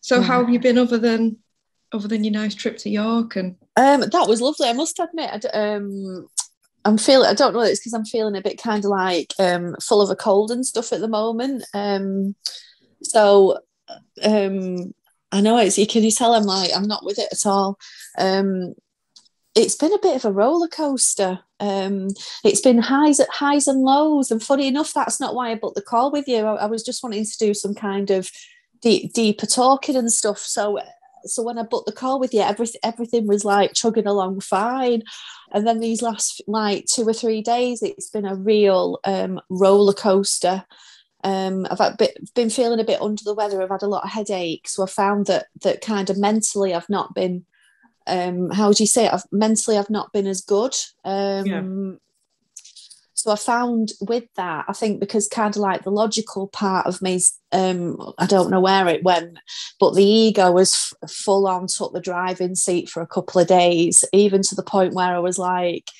So how have you been other than your nice trip to York? And that was lovely. I must admit, I'm feeling, I don't know, it's because I'm feeling a bit kind of like full of a cold and stuff at the moment. So I know can you tell I'm not with it at all. It's been a bit of a roller coaster. It's been highs and lows, and funny enough, that's not why I booked the call with you. I was just wanting to do some kind of deeper talking and stuff. So when I booked the call with you, everything was like chugging along fine. And then these last like 2 or 3 days, it's been a real roller coaster. I've been feeling a bit under the weather. I've had a lot of headaches. So I found that kind of mentally I've not been, how would you say it? I've not been as good. So I found with that, I think because kind of like the logical part of me, I don't know where it went, but the ego was full on took the driving seat for a couple of days, even to the point where I was like,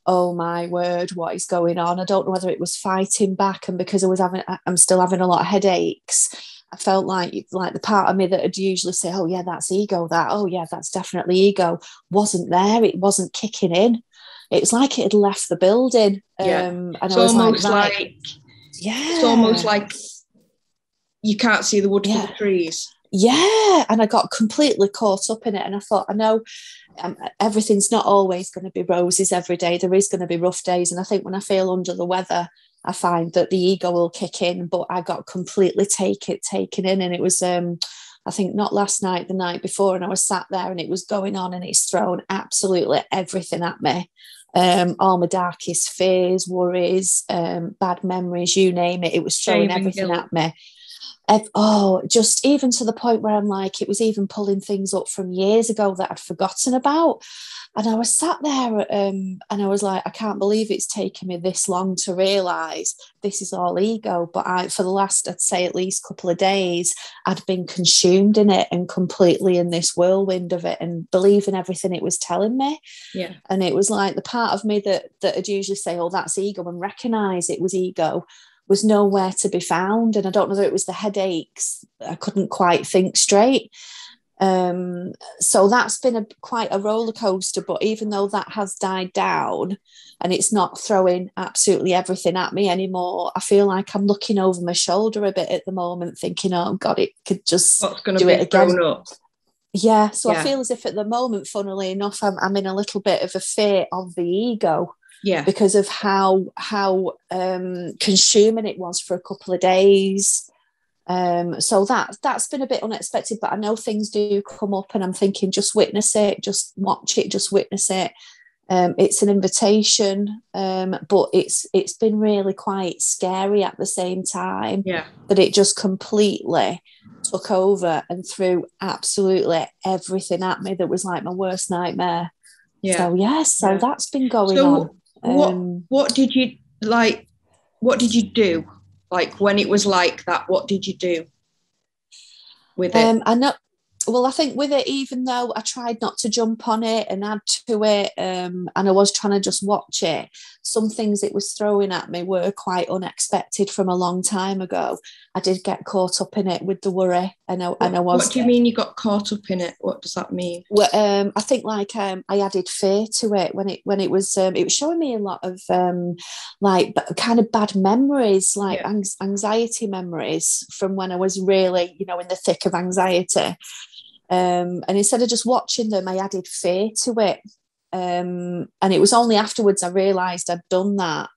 oh my word, what is going on? I don't know whether it was fighting back, and because I'm still having a lot of headaches, I felt like the part of me that would usually say, oh yeah, that's ego, that's definitely ego, wasn't there. It wasn't kicking in. It was like it had left the building. And it's I was almost like it's almost like you can't see the wood for the trees. Yeah, and I got completely caught up in it, and I thought, I know everything's not always going to be roses every day. There is going to be rough days, and I think when I feel under the weather, I find that the ego will kick in. But I got completely taken in, and it was I think not last night, the night before, and I was sat there and it was going on, and it's thrown absolutely everything at me. All my darkest fears, worries, bad memories, you name it. It was throwing everything at me. Just even to the point where I'm like, it was even pulling things up from years ago that I'd forgotten about. And I was sat there and I was like, I can't believe it's taken me this long to realise this is all ego. But for the last, I'd say at least couple of days, I'd been consumed in it and completely in this whirlwind of it and believing everything it was telling me. Yeah. And it was like the part of me that would usually say, oh, that's ego, and recognise it was ego, was nowhere to be found. And I don't know whether it was the headaches. I couldn't quite think straight. So that's been quite a roller coaster. But even though that has died down and it's not throwing absolutely everything at me anymore, I feel like I'm looking over my shoulder a bit at the moment, thinking, oh God, it could just do it again. Up? Yeah. So I feel as if at the moment, funnily enough, I'm in a little bit of a fear of the ego. Yeah, because of how consuming it was for a couple of days. So that's been a bit unexpected, but I know things do come up, and I'm thinking, just witness it, just watch it, just witness it. It's an invitation, but it's been really quite scary at the same time. Yeah, that it just completely took over and threw absolutely everything at me that was like my worst nightmare. Yeah. So that's been going on. What did you like? What did you do? Like when it was like that, what did you do with it? I think with it, even though I tried not to jump on it and add to it, and I was trying to just watch it, some things it was throwing at me were quite unexpected from a long time ago. I did get caught up in it with the worry. What do you mean you got caught up in it? What does that mean? Well, I think I added fear to it when it was showing me a lot of like kind of bad memories, like anxiety memories from when I was really, in the thick of anxiety. And instead of just watching them, I added fear to it. And it was only afterwards I realised I'd done that.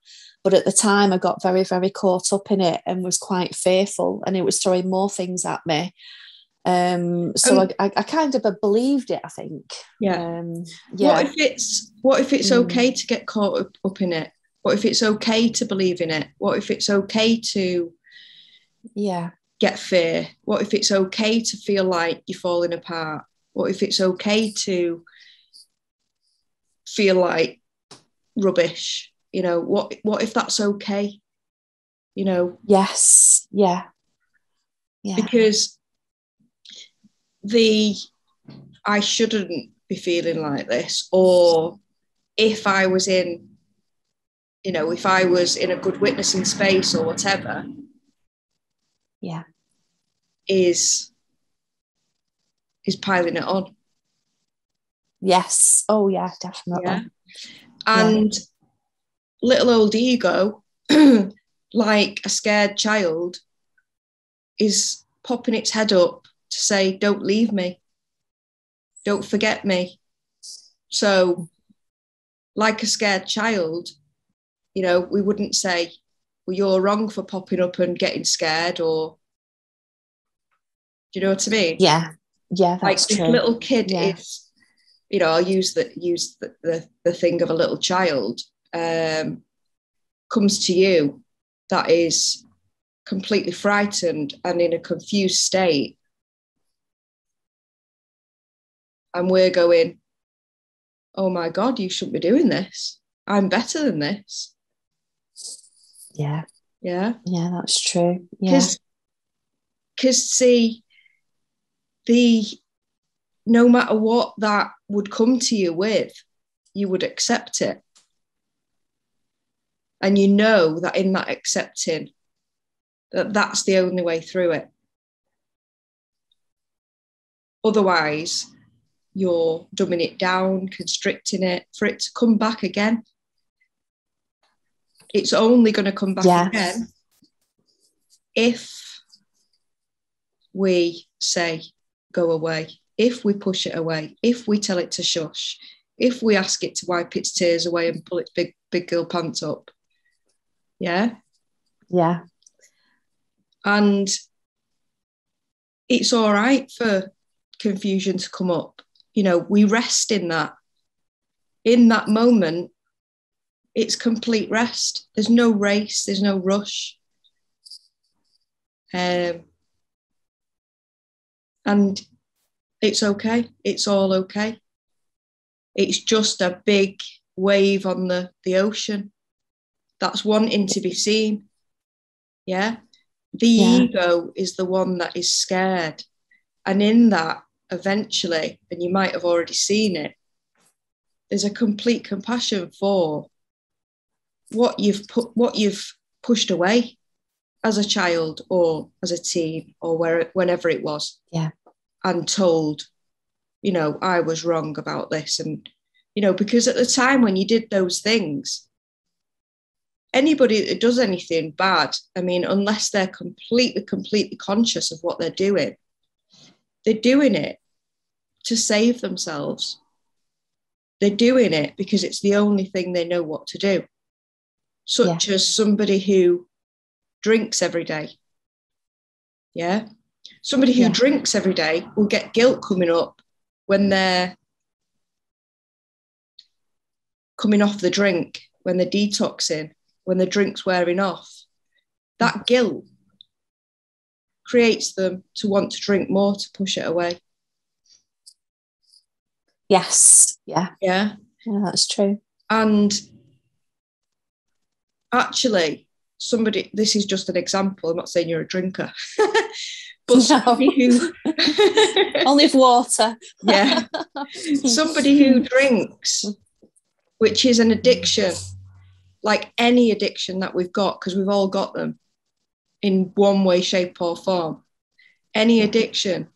But at the time, I got very, very caught up in it and was quite fearful, and it was throwing more things at me. So I kind of believed it, I think. What if it's okay to get caught up in it? What if it's okay to believe in it? What if it's okay to get fear? What if it's okay to feel like you're falling apart? What if it's okay to feel like rubbish? What if that's okay? Yes. Yeah. Because I shouldn't be feeling like this, or if I was in a good witnessing space or whatever, is is piling it on. Yes. Oh yeah, definitely. Yeah. And little old ego, like a scared child, is popping its head up to say, don't leave me. Don't forget me. So, like a scared child, you know, we wouldn't say, well, you're wrong for popping up and getting scared, or, do you know what I mean? Yeah. Yeah, that's like true. This little kid is, you know, I'll use the thing of a little child, comes to you that is completely frightened and in a confused state. And we're going, oh my God, you shouldn't be doing this. I'm better than this. Yeah. Yeah. Yeah, that's true. Yeah. Because see, no matter what that would come to you with, you would accept it. And you know that in that accepting, that's the only way through it. Otherwise, you're dumbing it down, constricting it for it to come back again. It's only going to come back again if we say, go away, if we push it away, if we tell it to shush, if we ask it to wipe its tears away and pull its big girl pants up. Yeah? Yeah. And it's all right for confusion to come up. You know, we rest in that. In that moment, it's complete rest. There's no race, there's no rush. And it's okay. It's all okay. It's just a big wave on the ocean that's wanting to be seen. Yeah. The ego is the one that is scared. And in that, eventually, and you might have already seen it, there's a complete compassion for what you've pushed away as a child or as a teen or whenever it was. Yeah. And told, you know, I was wrong about this. And, you know, because at the time when you did those things, anybody that does anything bad, I mean, unless they're completely conscious of what they're doing it to save themselves. They're doing it because it's the only thing they know what to do. Such as somebody who drinks every day. Yeah. Somebody who drinks every day will get guilt coming up when they're coming off the drink, when they're detoxing, when the drink's wearing off. That guilt creates them to want to drink more to push it away. Yes. Yeah. Yeah. Yeah, that's true. And actually, this is just an example, I'm not saying you're a drinker, but somebody who only of water. Yeah. Somebody who drinks, which is an addiction, like any addiction that we've got, because we've all got them in one way, shape, or form. Any addiction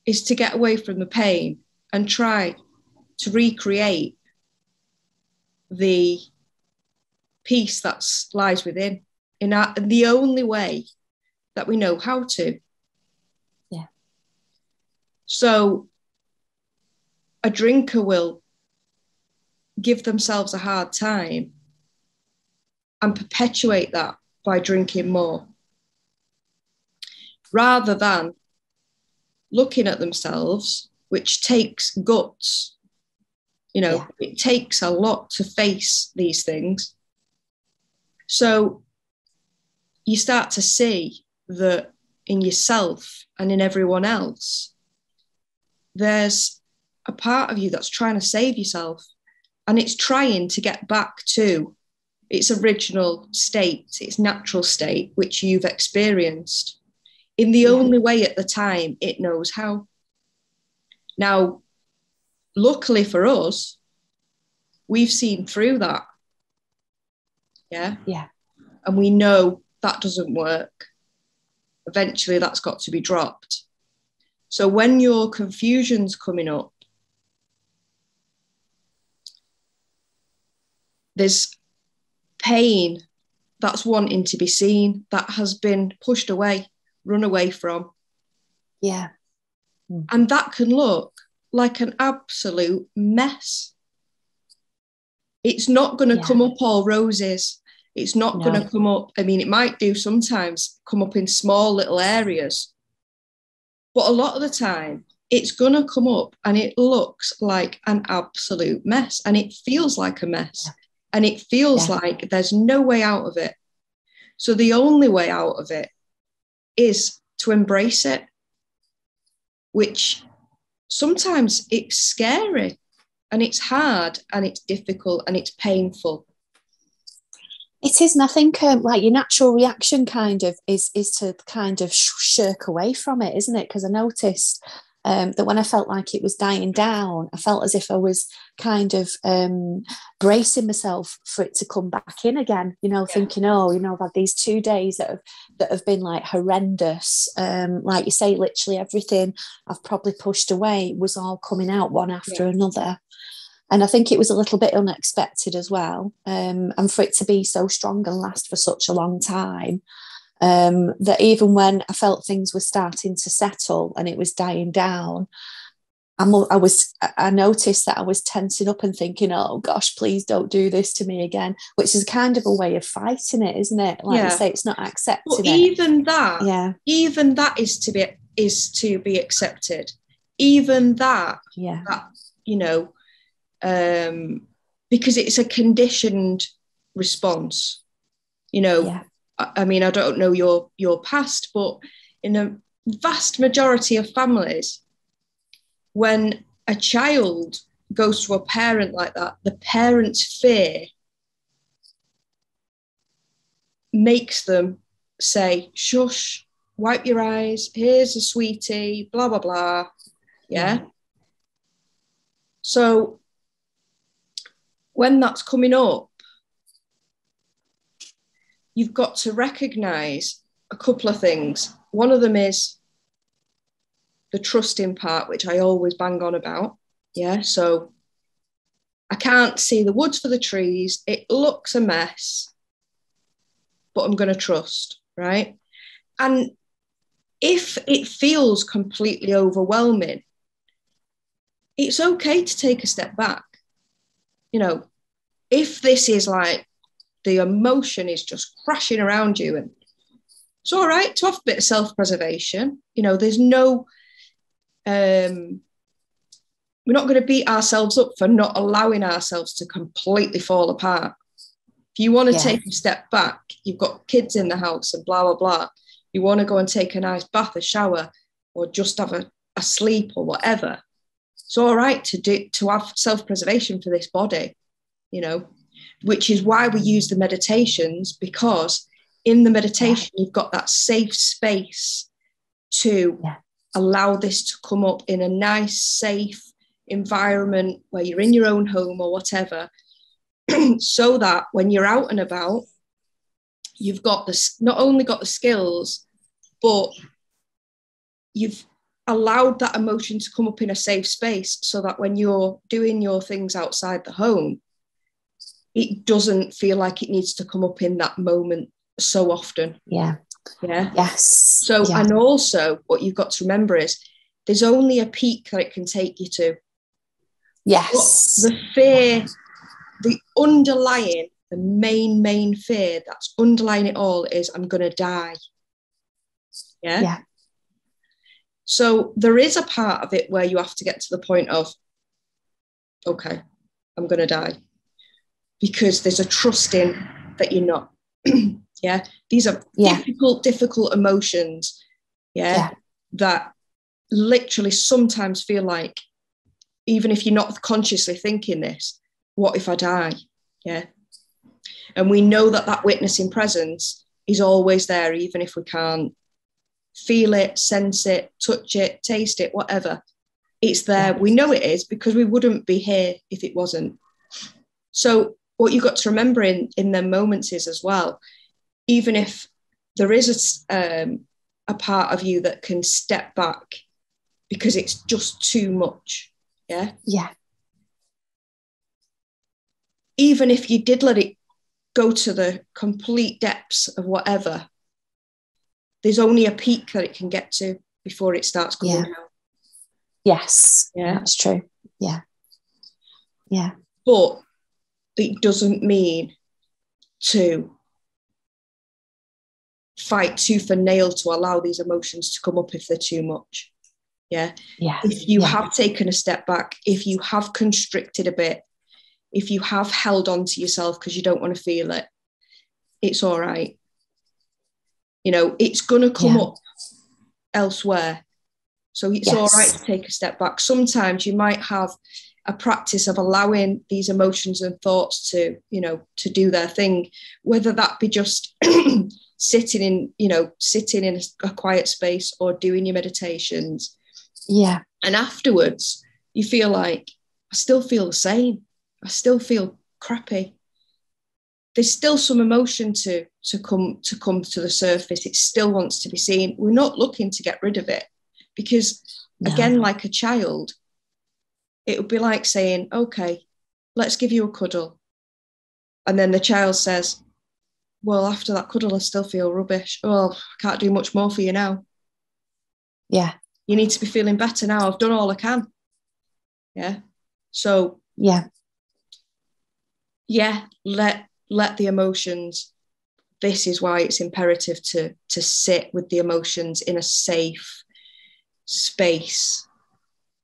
is to get away from the pain and try to recreate the peace that lies within in the only way that we know how to. Yeah. So a drinker will give themselves a hard time and perpetuate that by drinking more, rather than looking at themselves, which takes guts. You know, it takes a lot to face these things. So you start to see that in yourself and in everyone else, there's a part of you that's trying to save yourself, and it's trying to get back to its original state, its natural state, which you've experienced in the only way at the time it knows how. Now, luckily for us, we've seen through that. Yeah. Yeah. And we know that doesn't work. Eventually that's got to be dropped. So when your confusion's coming up, there's pain that's wanting to be seen, that has been pushed away, run away from. Yeah. And that can look like an absolute mess. It's not going to come up all roses. It's not going to come up. I mean, it might do sometimes come up in small little areas, but a lot of the time it's going to come up and it looks like an absolute mess, and it feels like a mess, and it feels like there's no way out of it. So the only way out of it is to embrace it, which sometimes it's scary and it's hard and it's difficult and it's painful. It is, and I think like your natural reaction kind of is to kind of shirk away from it, isn't it? Because I noticed that when I felt like it was dying down, I felt as if I was kind of bracing myself for it to come back in again, thinking, I've had these 2 days that have been like horrendous. Like you say, literally everything I've probably pushed away was all coming out one after another. And I think it was a little bit unexpected as well. And for it to be so strong and last for such a long time, that even when I felt things were starting to settle and it was dying down, I noticed that I was tensing up and thinking, oh gosh, please don't do this to me again, which is kind of a way of fighting it, isn't it? Like you say, it's not accepting it. Even that is to be accepted. Even that, because it's a conditioned response, I mean, I don't know your past, but in a vast majority of families, when a child goes to a parent like that, the parent's fear makes them say, shush, wipe your eyes, here's a sweetie, blah, blah, blah. Yeah. So when that's coming up, you've got to recognize a couple of things. One of them is the trusting part, which I always bang on about. Yeah. So I can't see the woods for the trees. It looks a mess, but I'm going to trust, right? And if it feels completely overwhelming, it's okay to take a step back. If this is like the emotion is just crashing around you, and it's all right to have a bit of self-preservation. There's no, we're not going to beat ourselves up for not allowing ourselves to completely fall apart. If you want to take a step back, you've got kids in the house and blah, blah, blah. You want to go and take a nice bath, a shower, or just have a sleep or whatever. It's all right to have self-preservation for this body, which is why we use the meditations, because in the meditation, you've got that safe space to allow this to come up in a nice, safe environment where you're in your own home or whatever, so that when you're out and about, you've got not only got the skills, but you've allowed that emotion to come up in a safe space, so that when you're doing your things outside the home, it doesn't feel like it needs to come up in that moment so often. Yes. So and also what you've got to remember is there's only a peak that it can take you to. The fear, the underlying, the main fear that's underlying it all is, I'm going to die. So there is a part of it where you have to get to the point of, okay, I'm going to die, because there's a trusting that you're not. These are difficult emotions. That literally sometimes feel like, even if you're not consciously thinking this, what if I die? And we know that witnessing presence is always there, even if we can't feel it, sense it, touch it, taste it, whatever. It's there. We know it is, because we wouldn't be here if it wasn't. So what you've got to remember in them moments is, as well, even if there is a part of you that can step back because it's just too much. Yeah. Yeah. Even if you did let it go to the complete depths of whatever, there's only a peak that it can get to before it starts coming down. Yes. Yeah. That's true. Yeah. Yeah. But it doesn't mean to fight tooth and nail to allow these emotions to come up if they're too much. Yeah. Yeah. If you have taken a step back, if you have constricted a bit, if you have held on to yourself because you don't want to feel it, it's all right. You know, it's going to come up elsewhere. So it's all right to take a step back. Sometimes you might have a practice of allowing these emotions and thoughts to, you know, to do their thing, whether that be just sitting in a quiet space or doing your meditations. Yeah. And afterwards, you feel like, I still feel the same. I still feel crappy. There's still some emotion to come to the surface. It still wants to be seen. We're not looking to get rid of it because, again, like a child, it would be like saying, okay, let's give you a cuddle. And then the child says, well, after that cuddle, I still feel rubbish. Oh, I can't do much more for you now. Yeah. You need to be feeling better now. I've done all I can. Yeah. So, let the emotions. This is why it's imperative to sit with the emotions in a safe space,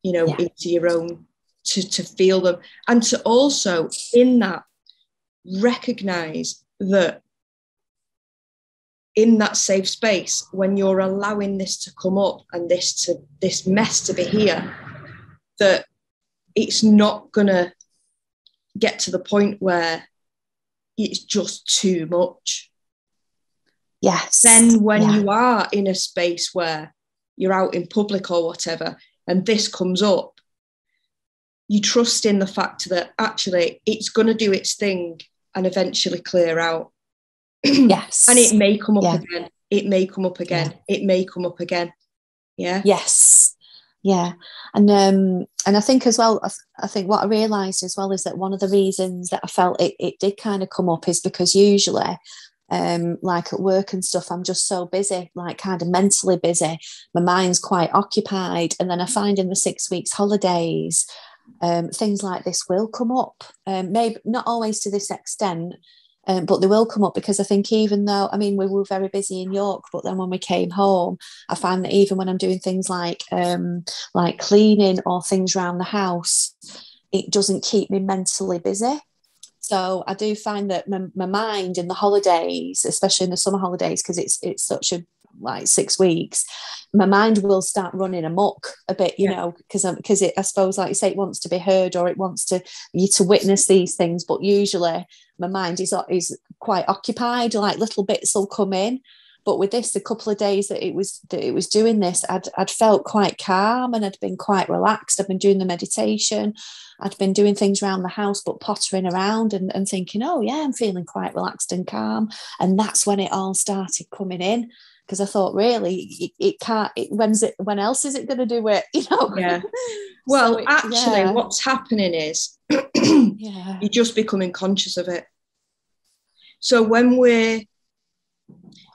you know, into your own, to feel them, and to also in that recognize that in that safe space, when you're allowing this to come up and this mess to be here, that it's not gonna get to the point where it's just too much. Yes. Then when you are in a space where you're out in public or whatever, and this comes up, you trust in the fact that actually it's going to do its thing and eventually clear out. Yes. And it may come up again. It may come up again. It may come up again. Yeah. Yes. Yeah. And I think as well, I think what I realised as well is that one of the reasons that I felt it did kind of come up is because usually like at work and stuff, I'm just so busy, like kind of mentally busy. My mind's quite occupied. And then I find in the 6 weeks holidays, things like this will come up. Maybe not always to this extent, but they will come up because I think even though, I mean, we were very busy in York, but then when we came home, I find that even when I'm doing things like cleaning or things around the house, it doesn't keep me mentally busy. So I do find that my mind in the holidays, especially in the summer holidays, because it's such a like 6 weeks, my mind will start running amok a bit, you know, because it, I suppose, like you say, it wants to be heard or it wants you to witness these things. But usually my mind is quite occupied, like little bits will come in. But with this, a couple of days that it was doing this, I'd felt quite calm and I'd been quite relaxed. I'd been doing the meditation. I'd been doing things around the house, but pottering around and thinking, oh yeah, I'm feeling quite relaxed and calm. And that's when it all started coming in. Because I thought, really, it can't. When else is it going to do it? You know. Yeah. Well, so what's happening is you're just becoming conscious of it. So when we're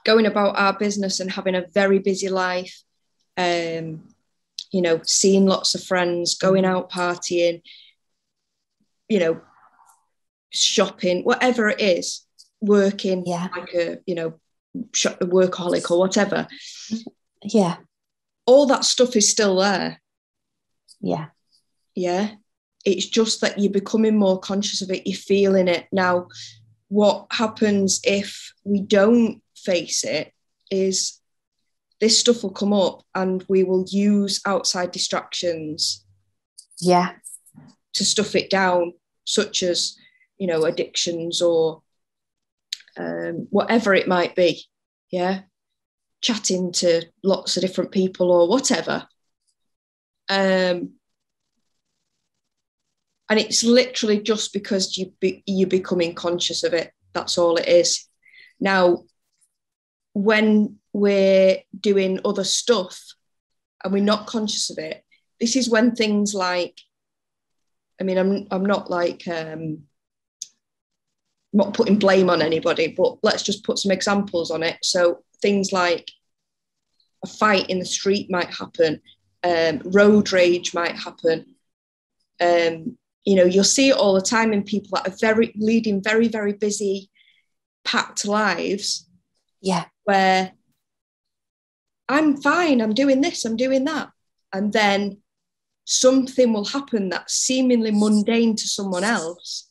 going about our business and having a very busy life, you know, seeing lots of friends, going out partying, you know, shopping, whatever it is, working like a, you know, workaholic or whatever. Yeah. All that stuff is still there. Yeah. Yeah. It's just that you're becoming more conscious of it. You're feeling it. Now, what happens if we don't face it is this stuff will come up and we will use outside distractions to stuff it down, such as, you know, addictions or whatever it might be. Yeah. Chatting to lots of different people or whatever. And it's literally just because you're becoming conscious of it. That's all it is. Now, when we're doing other stuff and we're not conscious of it, this is when things like, I mean, I'm not like, not putting blame on anybody, but let's just put some examples on it. So things like a fight in the street might happen, road rage might happen. You'll see it all the time in people that are leading very, very busy, packed lives. Yeah. Where I'm fine, I'm doing this, I'm doing that. And then something will happen that's seemingly mundane to someone else,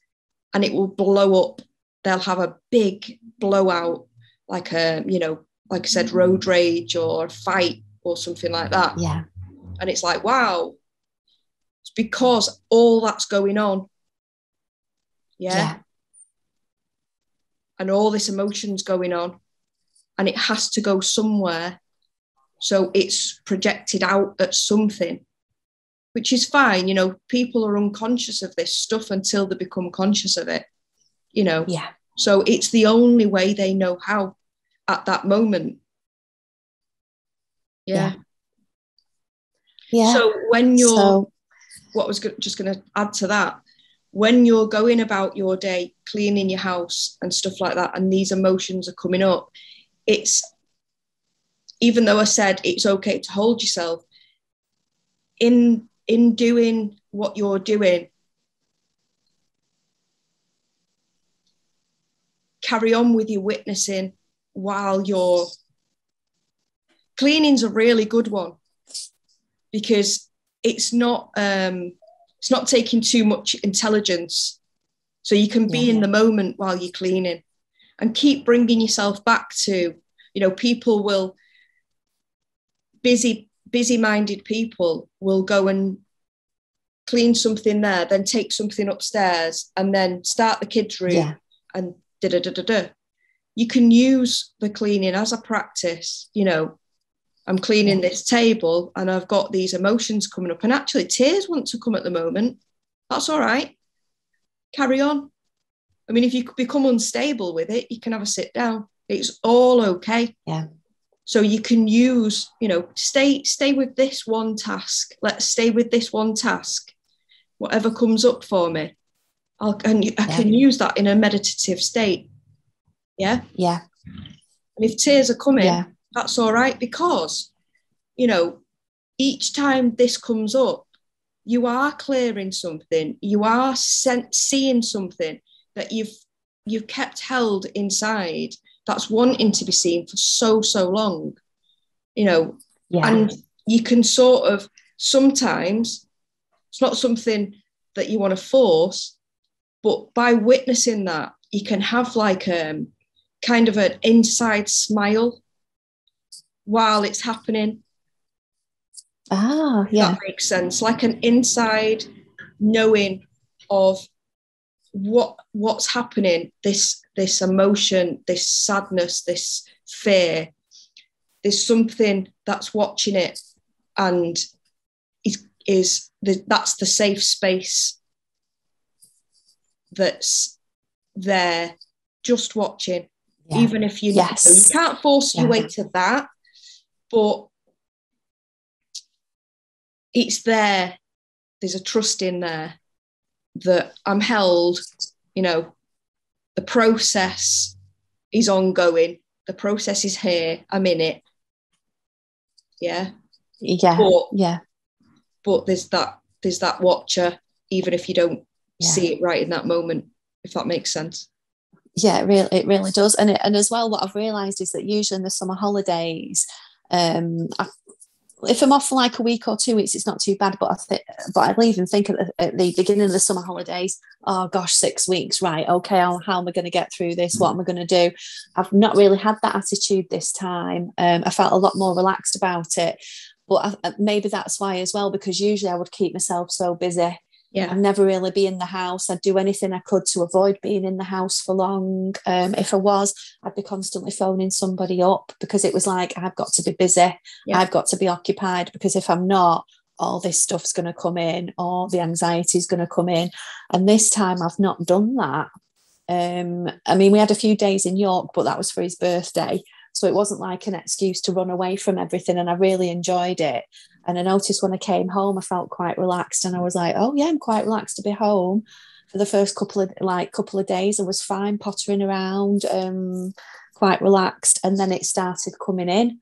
and it will blow up. They'll have a big blowout, like like I said, road rage or a fight or something like that. Yeah. And it's like, wow, it's because all that's going on. Yeah. And all this emotion's going on, and it has to go somewhere. So it's projected out at something, which is fine. People are unconscious of this stuff until they become conscious of it. Yeah. So it's the only way they know how at that moment. Yeah. So when what I was just going to add to that, when you're going about your day, cleaning your house and stuff like that, and these emotions are coming up, it's, even though I said it's okay to hold yourself, in doing what you're doing, carry on with your witnessing while you're cleaning's a really good one, because it's not taking too much intelligence, so you can be in the moment while you're cleaning, and keep bringing yourself back to, people will, busy-minded people will go and clean something there, then take something upstairs, and then start the kids' room, and da-da-da-da-da. You can use the cleaning as a practice. I'm cleaning this table and I've got these emotions coming up, and actually tears want to come at the moment. That's all right. Carry on. I mean, if you become unstable with it, you can have a sit down. It's all okay. Yeah. So you can use, stay with this one task. Let's stay with this one task. Whatever comes up for me, I can use that in a meditative state. Yeah. Yeah. And if tears are coming, that's all right, because, each time this comes up, you are clearing something, you are seeing something that you've kept held inside, that's wanting to be seen for so long, and you can sort of, sometimes it's not something that you want to force, but by witnessing that, you can have like kind of an inside smile while it's happening. That makes sense. Like an inside knowing of what's happening, this emotion, this sadness, this fear. There's something that's watching it, and that's the safe space that's there, just watching. Even if you can't force your way to that, but it's there. There's a trust in there that I'm held, the process is ongoing. The process is here. I'm in it. Yeah. But there's that watcher, even if you don't see it right in that moment, if that makes sense. Yeah, it really does. And as well, what I've realised is that usually in the summer holidays, if I'm off for like a week or 2 weeks, it's not too bad. But I'll even think at the beginning of the summer holidays, oh gosh, 6 weeks, right? Okay, how am I going to get through this? What am I going to do? I've not really had that attitude this time. I felt a lot more relaxed about it. But maybe that's why as well, because usually I would keep myself so busy. I'd never really be in the house. I'd do anything I could to avoid being in the house for long. If I was, I'd be constantly phoning somebody up, because it was like, I've got to be busy. I've got to be occupied, because if I'm not, all this stuff's going to come in, or the anxiety is going to come in. And this time I've not done that. I mean, we had a few days in York, but that was for his birthday. So it wasn't like an excuse to run away from everything. And I really enjoyed it. And I noticed when I came home, I felt quite relaxed, and I was like, oh yeah, I'm quite relaxed to be home. For the first couple of days, I was fine, pottering around, quite relaxed, and then it started coming in.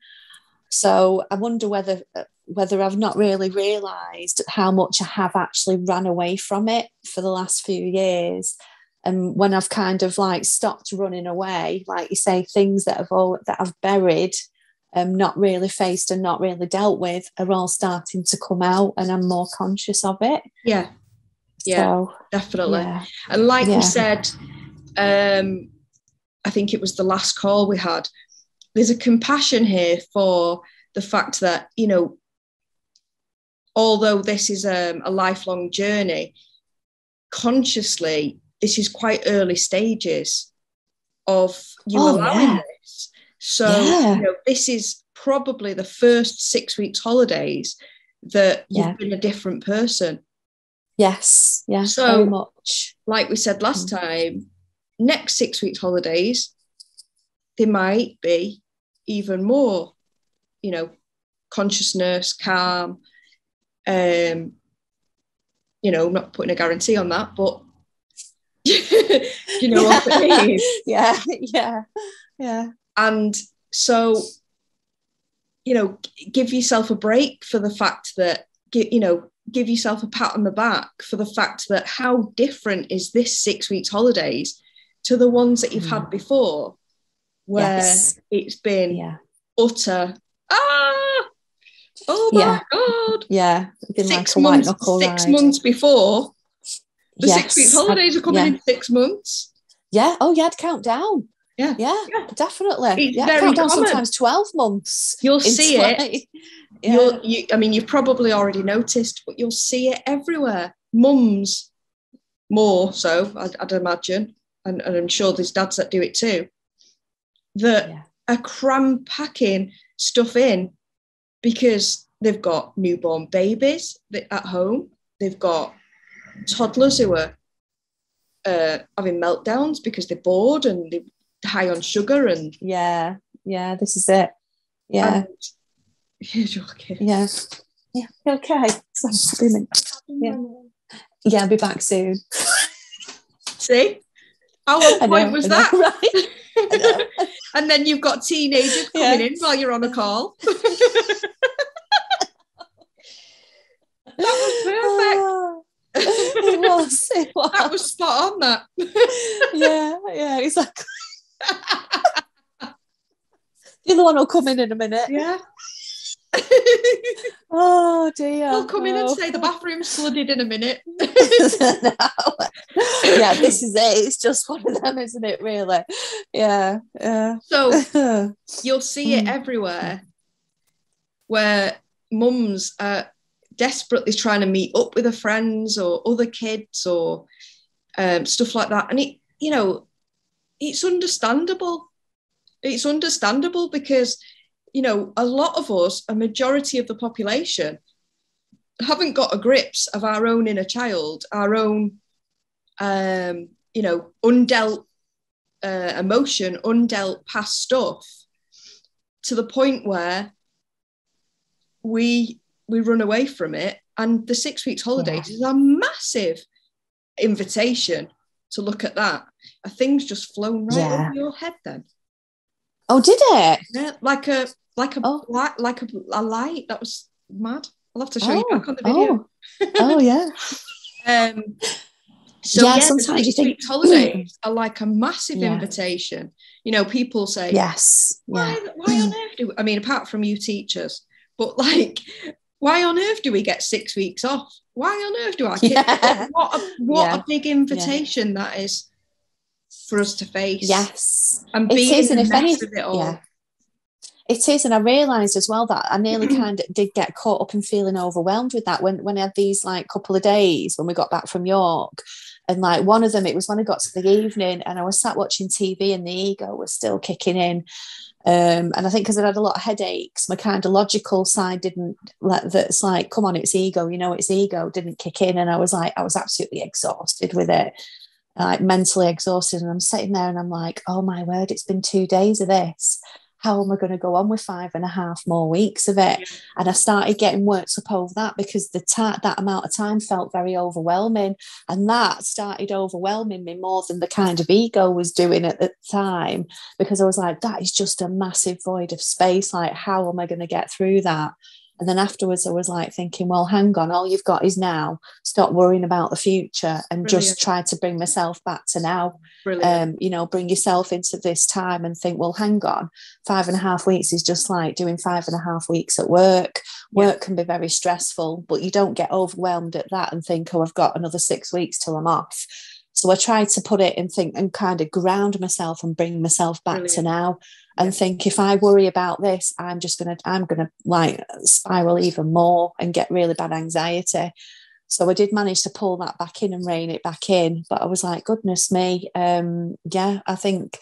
So I wonder whether I've not really realised how much I have actually ran away from it for the last few years. And when I've kind of like stopped running away, like you say, things that I've buried, not really faced and not really dealt with, are all starting to come out, and I'm more conscious of it. Yeah. Yeah, so, definitely. Yeah. And like we said, I think it was the last call we had, there's a compassion here for the fact that, you know, although this is a lifelong journey, consciously, this is quite early stages of you allowing this. So, you know, this is probably the first 6 weeks holidays that you've been a different person. Yes, yeah, so, very much. Like we said last time, next 6 weeks holidays, they might be even more, you know, consciousness, calm. You know, I'm not putting a guarantee on that, but you know what I mean? Yeah. And so, you know, give yourself a break for the fact that, you know, give yourself a pat on the back for the fact that how different is this 6 weeks holidays to the ones that you've had before, where it's been utter, oh my God. Yeah. It's been 6 months, like 6 months before. The 6 weeks holidays are coming in 6 months. Yeah. Oh, yeah, I'd count down. Yeah, definitely. It's very count down common. Sometimes 12 months. You'll see it. I mean, you've probably already noticed, but you'll see it everywhere. Mums, more so, I'd imagine, and I'm sure there's dads that do it too, that are cram packing stuff in because they've got newborn babies at home. They've got toddlers who are having meltdowns because they're bored and they're high on sugar. And this is it. Yeah. Here's your kid. Yeah. Okay. I'll be back soon. See? How on point was that? Right? I know. And then you've got teenagers coming in while you're on a call. That was perfect. It was. That was spot on, that. Yeah, exactly. The other one will come in a minute. Yeah. Oh dear. We'll come in and say the bathroom's flooded in a minute. No. Yeah, this is it. It's just one of them, isn't it, really? Yeah. So you'll see it everywhere where mums are desperately trying to meet up with their friends or other kids or stuff like that. And it, you know, it's understandable. It's understandable because, you know, a lot of us, a majority of the population, haven't got a grips of our own inner child, our own, you know, undealt emotion, undealt past stuff, to the point where we run away from it. And the 6 weeks holidays is a massive invitation to look at that. Are things just flown right over your head then? Oh, did it? Yeah, like a light. That was mad. I'll have to show you back on the video. Oh yeah. So sometimes the 6 weeks holidays are like a massive invitation. You know, people say, why on earth do we, I mean, apart from you teachers, but like, why on earth do we get 6 weeks off? Why on earth do our kids? What a big invitation that is for us to face. Yes. And be in the mess of it all. Yeah. It is, and I realised as well that I nearly kind of did get caught up in feeling overwhelmed with that when I had these like couple of days when we got back from York, and like one of them, it was when I got to the evening and I was sat watching TV and the ego was still kicking in, and I think because I had a lot of headaches, my kind of logical side didn't let that. It's like, come on, it's ego, you know, it's ego, didn't kick in, and I was absolutely exhausted with it, like mentally exhausted, and I'm sitting there and I'm like, oh my word, it's been 2 days of this. how am I going to go on with 5.5 more weeks of it? And I started getting worked up over that because that amount of time felt very overwhelming. And that started overwhelming me more than the kind of ego was doing at the time, because I was like, that is just a massive void of space. Like, how am I going to get through that? And then afterwards, I was like thinking, well, hang on, all you've got is now. Stop worrying about the future and just try to bring myself back to now. Bring yourself into this time and think, well, hang on, 5.5 weeks is just like doing 5.5 weeks at work. Work can be very stressful, but you don't get overwhelmed at that and think, oh, I've got another 6 weeks till I'm off. So I tried to put it and think and kind of ground myself and bring myself back to now and think, if I worry about this, I'm gonna like spiral even more and get really bad anxiety. So I did manage to pull that back in and rein it back in. But I was like, goodness me, I think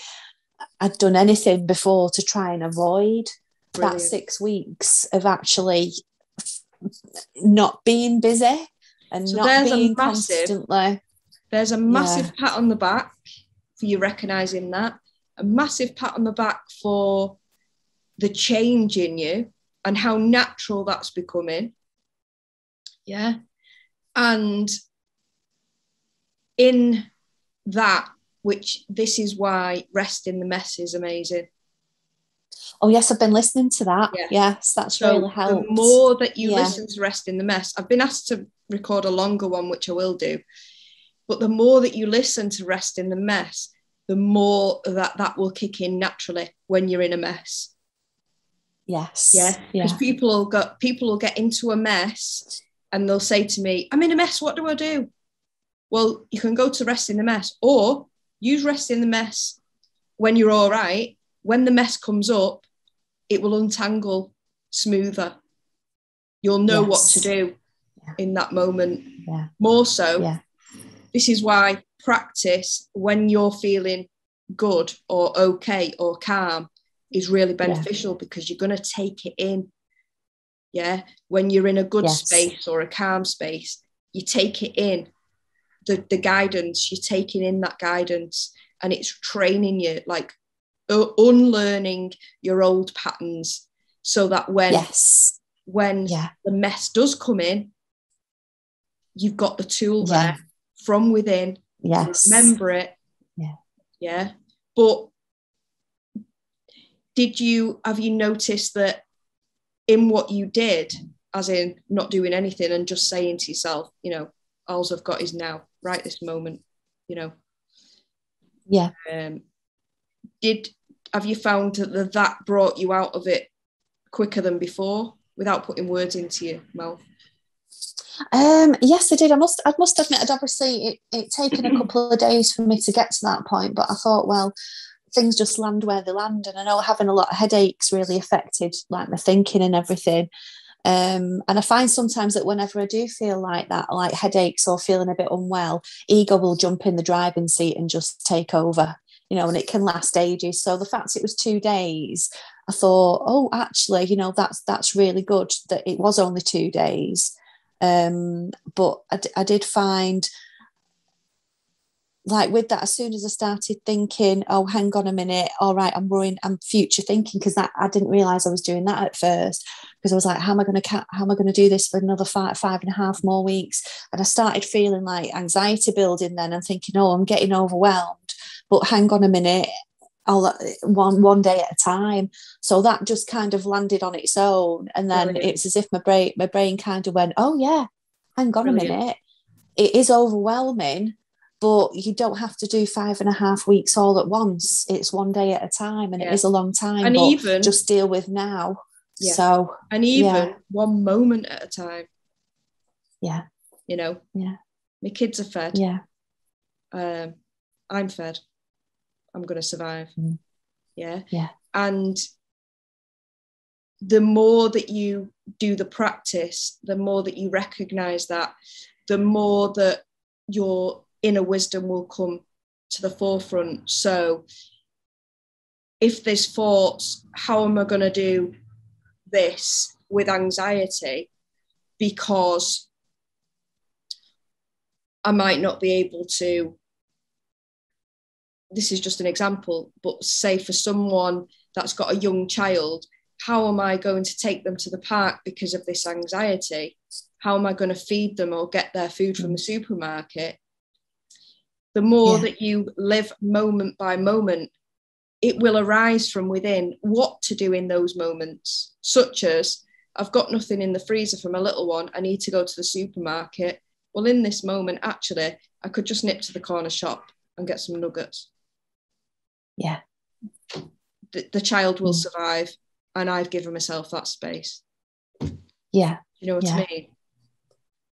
I'd done anything before to try and avoid that 6 weeks of actually not being busy and not being constantly. There's a massive pat on the back for you recognising that, a massive pat on the back for the change in you and how natural that's becoming. Yeah. And in that, which this is why Rest in the Mess is amazing. Oh, yes, I've been listening to that. Yeah. Yes, that's really helped. The more that you listen to Rest in the Mess, I've been asked to record a longer one, which I will do. But the more that you listen to Rest in the Mess, the more that will kick in naturally when you're in a mess. Yes. Yeah. Because people will get into a mess and they'll say to me, I'm in a mess, what do I do? Well, you can go to Rest in the Mess, or use Rest in the Mess when you're all right. When the mess comes up, it will untangle smoother. You'll know what to do in that moment. Yeah. More so. Yeah. This is why practice when you're feeling good or okay or calm is really beneficial, because you're going to take it in. Yeah. When you're in a good space or a calm space, you take it in. The guidance, you're taking in that guidance, and it's training you, like unlearning your old patterns, so that when the mess does come in, you've got the tool there from within. Remember it. But have you noticed that in what you did, as in not doing anything and just saying to yourself, all I've got is now, right this moment, have you found that brought you out of it quicker than before, without putting words into your mouth? Yes, I did. I must admit, I'd obviously it taken a couple of days for me to get to that point, but I thought, well, things just land where they land, and I know having a lot of headaches really affected like my thinking and everything. And I find sometimes that whenever I do feel like that, like headaches or feeling a bit unwell, ego will jump in the driving seat and just take over, and it can last ages. So the fact it was 2 days, I thought, oh, actually, that's really good that it was only 2 days. But I did find, like with that, as soon as I started thinking, oh, hang on a minute, all right, I'm future thinking, because that I didn't realize I was doing that at first, because I was like, how am I going to do this for another 5.5 more weeks? And I started feeling like anxiety building then, and thinking, oh, I'm getting overwhelmed, but hang on a minute, I'll one day at a time. So that just kind of landed on its own, and then it's as if my brain kind of went, oh yeah, hang on a minute, it is overwhelming, but you don't have to do 5.5 weeks all at once. It's one day at a time, and it is a long time, and but even just deal with now. So one moment at a time. My kids are fed. I'm fed. I'm going to survive. And the more that you do the practice, the more that you recognize that, the more that your inner wisdom will come to the forefront. So if there's thoughts, how am I going to do this with anxiety, because I might not be able to, this is just an example, but say for someone that's got a young child, how am I going to take them to the park because of this anxiety? How am I going to feed them or get their food from the supermarket? The more that you live moment by moment, it will arise from within what to do in those moments, such as, I've got nothing in the freezer for my little one, I need to go to the supermarket. Well, in this moment, actually, I could just nip to the corner shop and get some nuggets. Yeah. The child will survive, and I've given myself that space. Yeah. You know what I mean?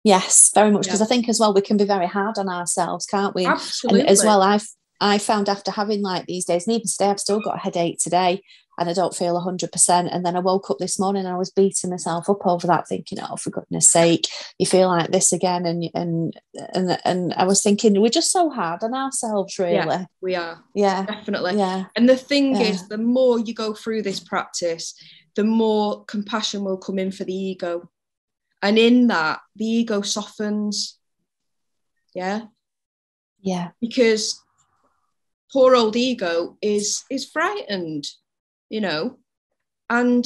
Yes, very much. Because I think as well, we can be very hard on ourselves, can't we? Absolutely. And as well, I found after having like these days, and even today, I've still got a headache today and I don't feel 100%. And then I woke up this morning and I was beating myself up over that, thinking, oh, for goodness sake, you feel like this again. And I was thinking, we're just so hard on ourselves, really. Yeah, we are. Yeah. Definitely. Yeah. And the thing is, the more you go through this practice, the more compassion will come in for the ego. And in that, the ego softens. Yeah. Yeah. Because poor old ego is frightened, you know, and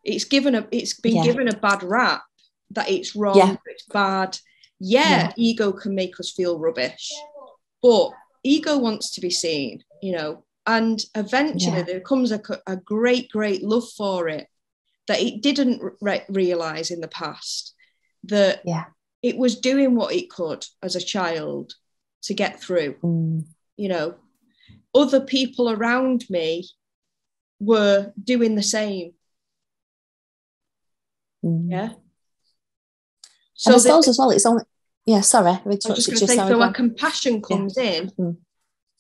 it's been given a bad rap, that it's wrong, it's bad. Ego can make us feel rubbish, but ego wants to be seen, you know, and eventually there comes a great love for it that it didn't realize in the past, that it was doing what it could as a child to get through. You know, other people around me were doing the same. Yeah. So and I suppose as well, it's only, sorry. I was just going to say, so a compassion comes in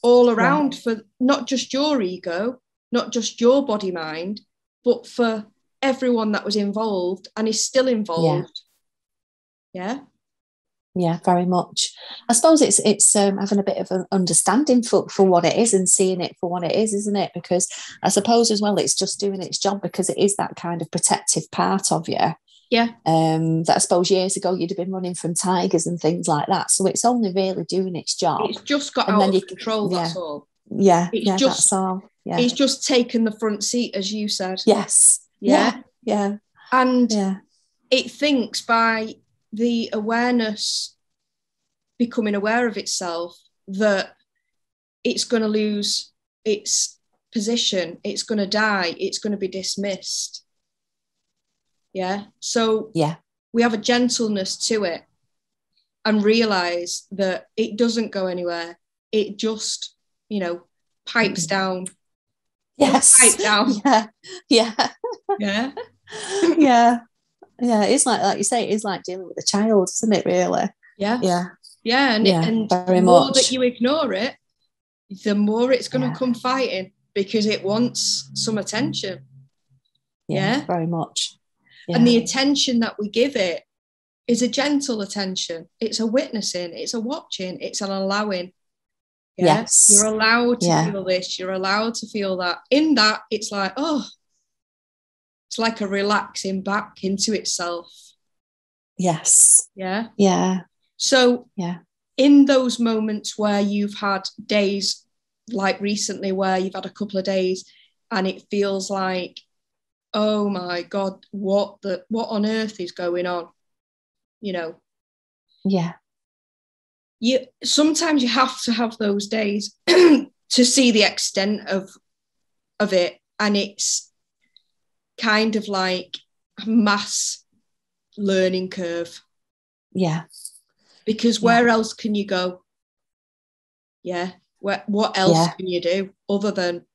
all around for not just your ego, not just your body mind, but for everyone that was involved and is still involved. Yeah, very much. I suppose it's having a bit of an understanding for what it is and seeing it for what it is, isn't it? Because I suppose as well, it's just doing its job, because it is that kind of protective part of you. Yeah. That I suppose years ago you'd have been running from tigers and things like that. So it's only really doing its job. It's just got out of control, that's all. Yeah, that's all. Yeah. It's just taken the front seat, as you said. Yes. Yeah. And it thinks by the awareness becoming aware of itself that it's going to lose its position, it's going to die, it's going to be dismissed. So we have a gentleness to it and realize that it doesn't go anywhere. It just, you know, pipes down. Yes. Pipe down. It's like you say, it's like dealing with a child, isn't it, really? And very the more much that you ignore it, the more it's going to come fighting, because it wants some attention. Very much. And the attention that we give it is a gentle attention. It's a witnessing, it's a watching, it's an allowing. Yes. You're allowed to feel this, you're allowed to feel that. In that, it's like, it's like a relaxing back into itself. Yes. So in those moments where you've had days like recently, where you've had a couple of days and it feels like, oh my God, what on earth is going on? You know? Sometimes you have to have those days to see the extent of it. And it's kind of like a mass learning curve. Because where else can you go? What else can you do other than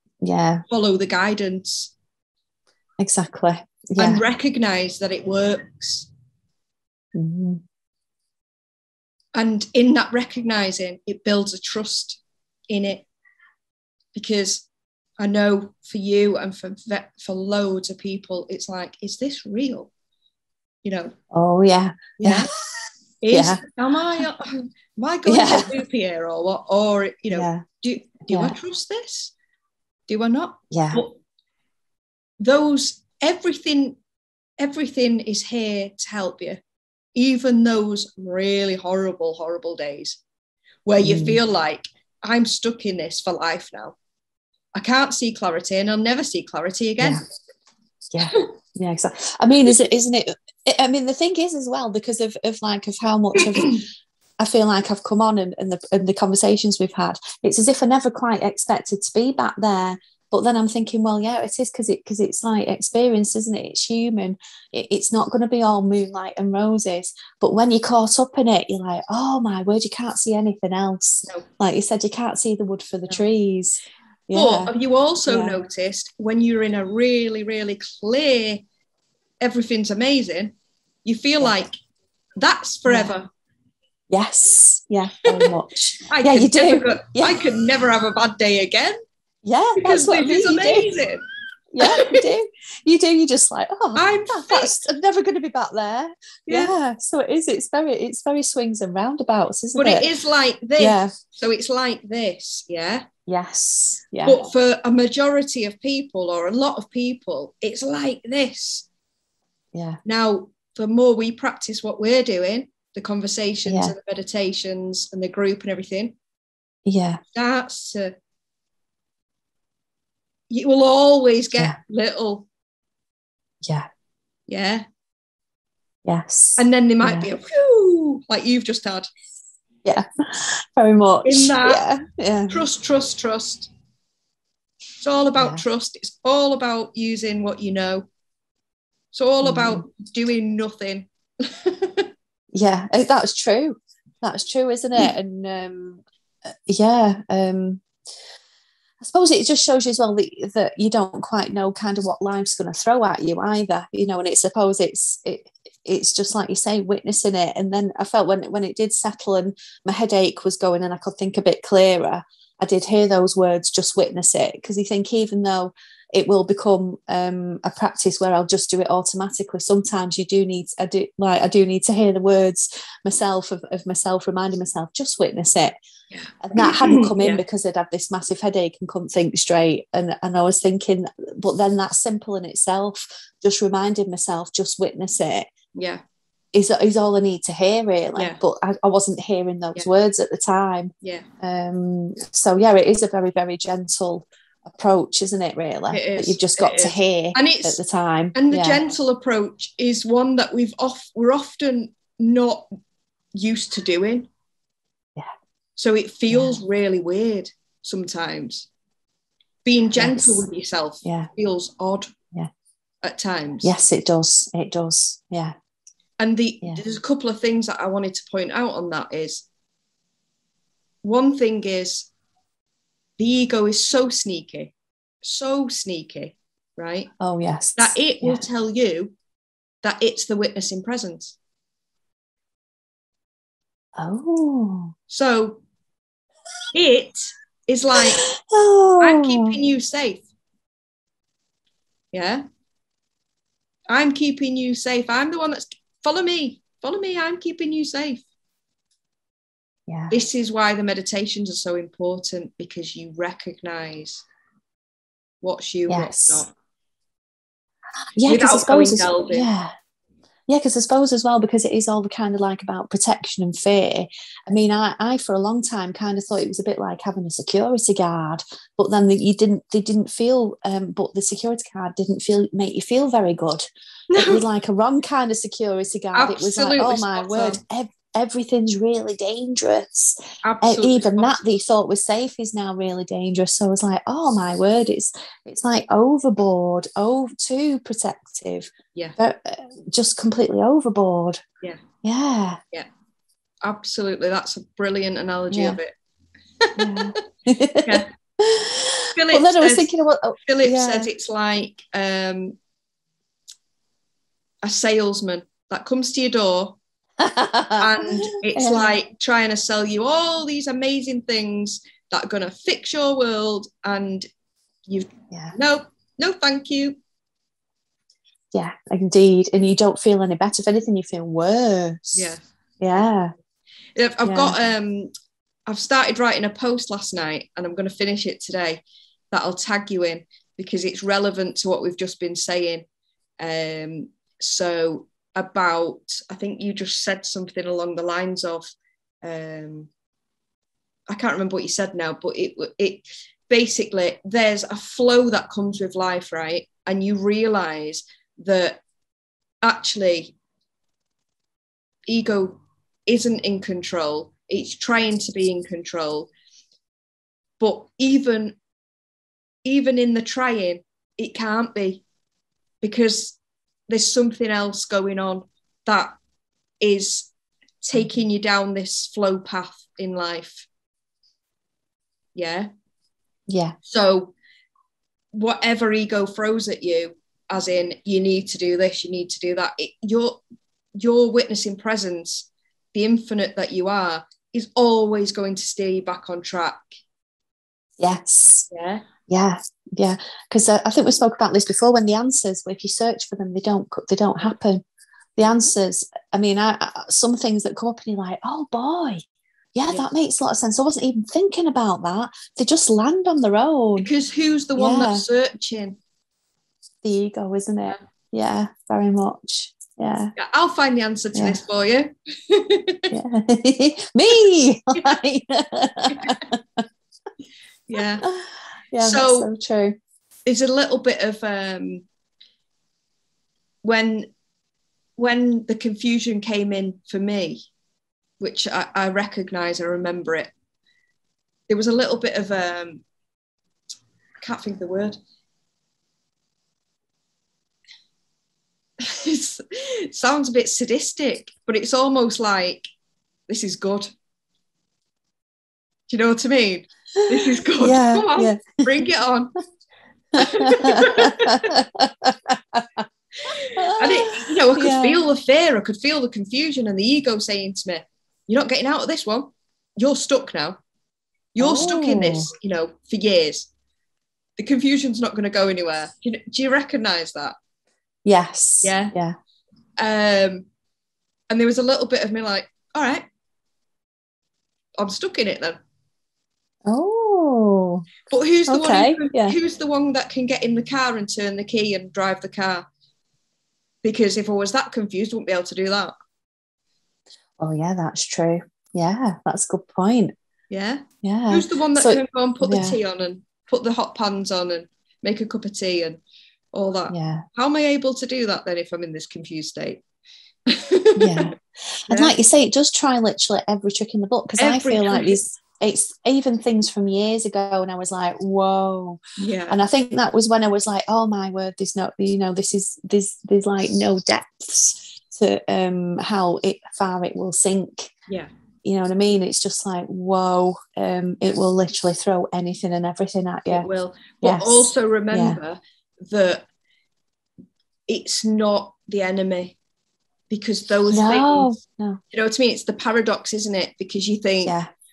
follow the guidance? Exactly. And recognize that it works. And in that recognizing, it builds a trust in it. Because I know for you and for loads of people, it's like, is this real? You know? Oh, yeah. Am I going to loop here or what? Or, you know, do I trust this? Do I not? But everything is here to help you. Even those really horrible days where you feel like, I'm stuck in this for life now. I can't see clarity and I'll never see clarity again. Yeah, exactly. I mean, isn't it? I mean, the thing is as well, because of how much of I feel like I've come on and the conversations we've had, it's as if I never quite expected to be back there. But then I'm thinking, well, yeah, it is because it's like experience, isn't it? It's human. It's not going to be all moonlight and roses. But when you're caught up in it, you're like, oh my word, you can't see anything else. No. Like you said, you can't see the wood for the trees. But have you also noticed when you're in a really, really clear, everything's amazing, you feel like that's forever. Yes, very much. You do. I could never have a bad day again. Yeah, because this is amazing. Yeah, you do. You're just like, that's never going to be back there. Yeah. So it is. It's very swings and roundabouts, isn't it? But it is like this. Yeah. So it's like this. Yeah. Yes. Yeah. But for a majority of people or a lot of people, it's like this. Yeah. Now, the more we practice what we're doing, the conversations and the meditations and the group and everything, you will always get little. Yeah. Yes. And then there might be a whew, like you've just had. Yeah, very much. In that, trust. It's all about trust. It's all about using what you know. It's all about doing nothing. Yeah, that's true. That's true, isn't it? And I suppose it just shows you as well that you don't quite know kind of what life's going to throw at you either, you know. And it's just like you say, witnessing it. And then I felt when it did settle and my headache was going and I could think a bit clearer, I did hear those words, just witness it. Because you think even though it will become a practice where I'll just do it automatically, sometimes I do need to hear the words myself of myself, reminding myself, just witness it. Yeah. And that hadn't come in because I'd had this massive headache and couldn't think straight. And I was thinking, but then that's simple in itself, just reminding myself, just witness it. Yeah. Is all I need to hear, really. Yeah. But I wasn't hearing those words at the time. Yeah. So it is a very, very gentle approach, isn't it, really? It is. That you've just got to hear at the time. And the gentle approach is one that we're often not used to doing. Yeah. So it feels really weird sometimes. Being gentle with yourself feels odd at times. Yes, it does. It does. Yeah. And there's a couple of things that I wanted to point out on that is, one thing is the ego is so sneaky, right? Oh, yes. That it will tell you that it's the witnessing presence. Oh. So it is like, I'm keeping you safe. Yeah. I'm keeping you safe. I'm the one that's, follow me, I'm keeping you safe. Yeah. This is why the meditations are so important, because you recognize what's you, what's not. Yeah, because I suppose because I suppose as well, because it is all the kind of like about protection and fear. I mean, I for a long time kind of thought it was a bit like having a security guard, but then they didn't feel, but the security guard didn't make you feel very good. It was like a wrong kind of security guard. Absolutely. It was like, oh my word, everything's really dangerous. Absolutely. Even that they thought was safe is now really dangerous. So I was like, oh my word, it's like overboard, too protective. Yeah. Just completely overboard. Yeah. Yeah. Yeah. Absolutely. That's a brilliant analogy of it. Yeah. Philip says it's like a salesman that comes to your door and it's like trying to sell you all these amazing things that are going to fix your world, and no thank you. Yeah, indeed. And you don't feel any better. If anything, you feel worse. Yeah. I've started writing a post last night and I'm going to finish it today that I'll tag you in, because it's relevant to what we've just been saying. So about, I think you just said something along the lines of, I can't remember what you said now, but it basically there's a flow that comes with life, right? And you realize that actually ego isn't in control. It's trying to be in control. But even in the trying, it can't be, because there's something else going on that is taking you down this flow path in life. Yeah. Yeah. So whatever ego throws at you, as in you need to do this, you need to do that, your witnessing presence, the infinite that you are, is always going to steer you back on track. Yes. Yeah. Yeah. Yeah. Because I think we spoke about this before, when the answers, if you search for them, they don't happen. The answers, I mean, some things that come up and you're like, oh boy, yeah, that makes a lot of sense. I wasn't even thinking about that. They just land on their own. Because who's the one that's searching? The ego, isn't it? Yeah, very much. Yeah. I'll find the answer to this for you. Me. Yeah. Yeah, so, that's so true. There's a little bit of when the confusion came in for me, which I recognize, I remember it, there was a little bit of I can't think of the word. It sounds a bit sadistic, but it's almost like, this is good. Do you know what I mean? This is good. Yeah, come on, bring it on. And it, I could feel the fear, I could feel the confusion, and the ego saying to me, you're not getting out of this one. You're stuck now. You're stuck in this, for years. The confusion's not going to go anywhere. Do you recognize that? Yes. Yeah. Yeah. And there was a little bit of me like, all right, I'm stuck in it then. Oh. But who's the one that can get in the car and turn the key and drive the car? Because if I was that confused, I wouldn't be able to do that. Oh yeah, that's true. Yeah, that's a good point. Yeah. Yeah. Who's the one that can go and put the tea on and put the hot pans on and make a cup of tea and all that? Yeah. How am I able to do that then if I'm in this confused state? Yeah. And like you say, it does try literally every trick in the book, because I feel like it's even things from years ago, and I was like, whoa. Yeah. And I think that was when I was like, oh my word, there's there's like no depths to how far it will sink. Yeah. You know what I mean? It's just like, whoa, it will literally throw anything and everything at you. It will. But also remember that it's not the enemy, because those things, you know what I mean? It's the paradox, isn't it? Because you think,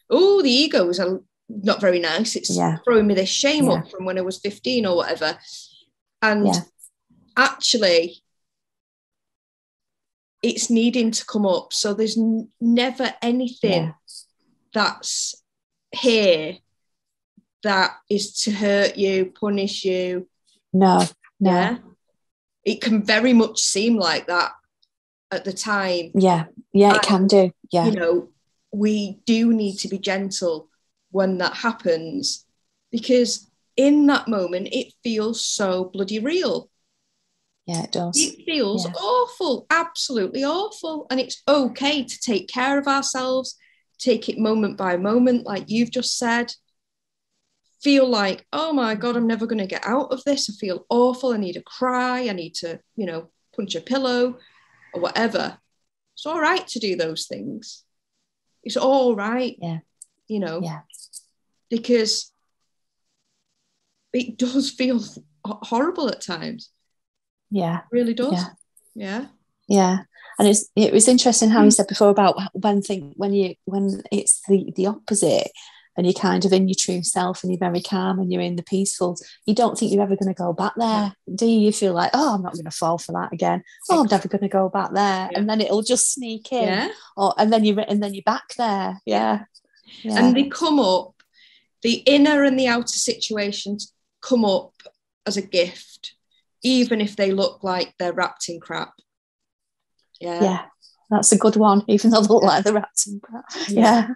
oh, the ego is not very nice. It's throwing me this shame up from when I was 15 or whatever. And actually, it's needing to come up. So there's never anything that's here that is to hurt you, punish you. No. Yeah. It can very much seem like that at the time. Yeah, it can do. Yeah. We do need to be gentle when that happens, because in that moment, it feels so bloody real. Yeah, it does. It feels awful, absolutely awful. And it's okay to take care of ourselves, take it moment by moment, like you've just said. Feel like, oh my God, I'm never going to get out of this. I feel awful. I need to cry. I need to, punch a pillow or whatever. It's all right to do those things. It's all right. Because it does feel horrible at times. Yeah. It really does. Yeah. And it was interesting how you said before about when it's the opposite, and you're kind of in your true self and you're very calm and you're in the peaceful, you don't think you're ever going to go back there, do you? You feel like, oh, I'm not going to fall for that again. Oh, I'm never going to go back there. And then it'll just sneak in. And then you're back there. Yeah. And they come up, the inner and the outer situations come up as a gift, even if they look like they're wrapped in crap. Yeah, that's a good one, even though they look like they're wrapped in crap. Yeah.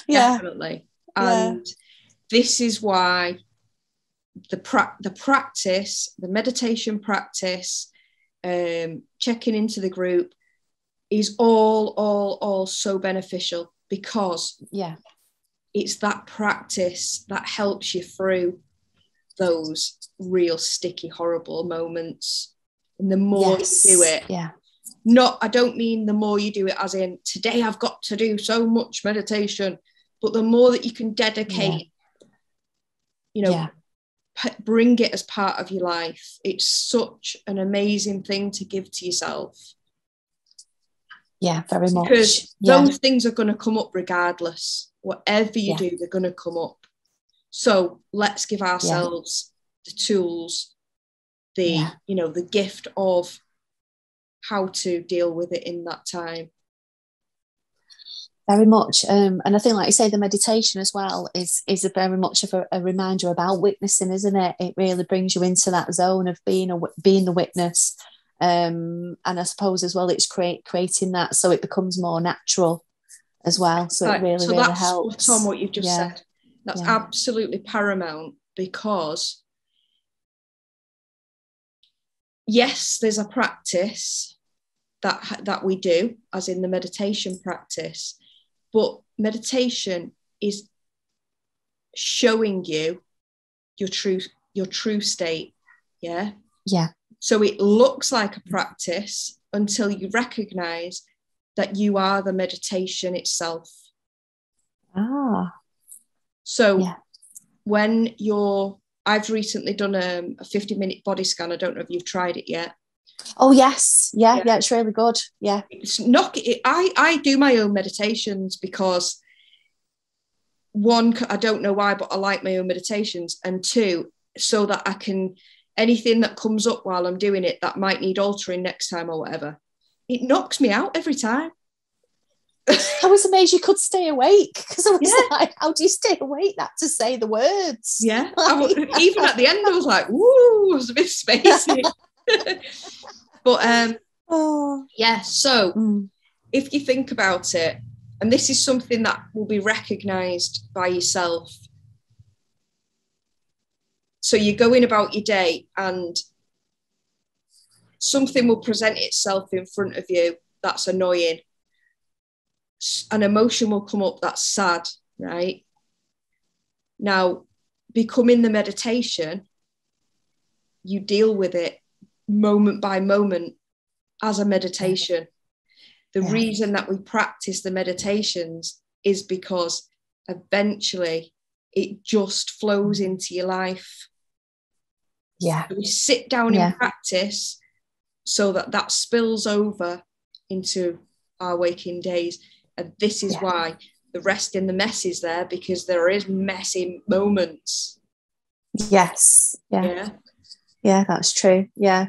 Definitely. And this is why the practice, the meditation practice, checking into the group is all so beneficial, because it's that practice that helps you through those real sticky, horrible moments. And the more you do it, I don't mean the more you do it as in today I've got to do so much meditation, but the more that you can dedicate, bring it as part of your life. It's such an amazing thing to give to yourself. Yeah, very much. Because those things are going to come up regardless. Whatever you do, they're going to come up. So let's give ourselves the tools, the gift of how to deal with it in that time. Very much. And I think, like you say, the meditation as well is a very much of a reminder about witnessing, isn't it? It really brings you into that zone of being the witness. And I suppose as well, it's creating that so it becomes more natural as well. So it really helps. So that's what you've just said. That's absolutely paramount, because yes, there's a practice that we do, as in the meditation practice, but meditation is showing you your true state. Yeah. So it looks like a practice until you recognize that you are the meditation itself. So when I've recently done a 50-minute body scan. I don't know if you've tried it yet. Oh yes, yeah, it's really good. Yeah, I do my own meditations because, one, I don't know why, but I like my own meditations, and two, so that I can, anything that comes up while I'm doing it that might need altering next time or whatever, it knocks me out every time. I was amazed you could stay awake, because I was like, how do you stay awake that to say the words? Yeah, even at the end I was like, ooh, I was a bit spacey. But so if you think about it, and this is something that will be recognized by yourself, so you're going about your day and something will present itself in front of you that's annoying. An emotion will come up that's sad, right? Now, becoming the meditation, you deal with it moment by moment as a meditation. The reason that we practice the meditations is because eventually it just flows into your life. So we sit down in practice so that spills over into our waking days. And this is why the rest in the mess is there, because there is messy moments. Yes. Yeah, that's true. Yeah,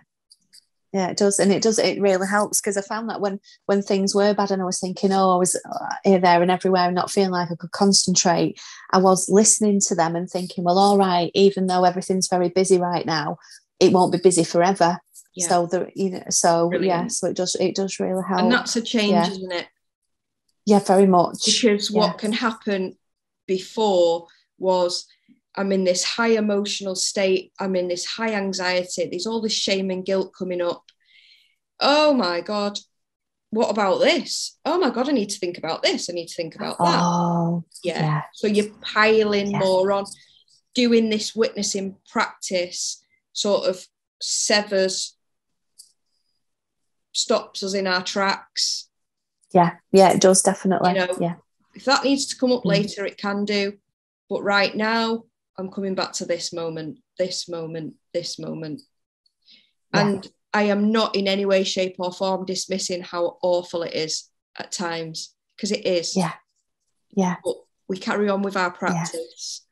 it does. And it really helps, because I found that when things were bad and I was thinking, I was here, there and everywhere and not feeling like I could concentrate, I was listening to them and thinking, well, all right, even though everything's very busy right now, it won't be busy forever. So so it does really help. And that's a change, isn't it? Yeah, very much. Because what can happen before was, I'm in this high emotional state, I'm in this high anxiety, there's all this shame and guilt coming up. Oh my God, what about this? Oh my God, I need to think about this, I need to think about that. So you're piling more on. Doing this witnessing practice sort of stops us in our tracks. It does, definitely. If that needs to come up later, it can do, but right now I'm coming back to this moment. And I am not in any way, shape or form dismissing how awful it is at times, because it is. But we carry on with our practice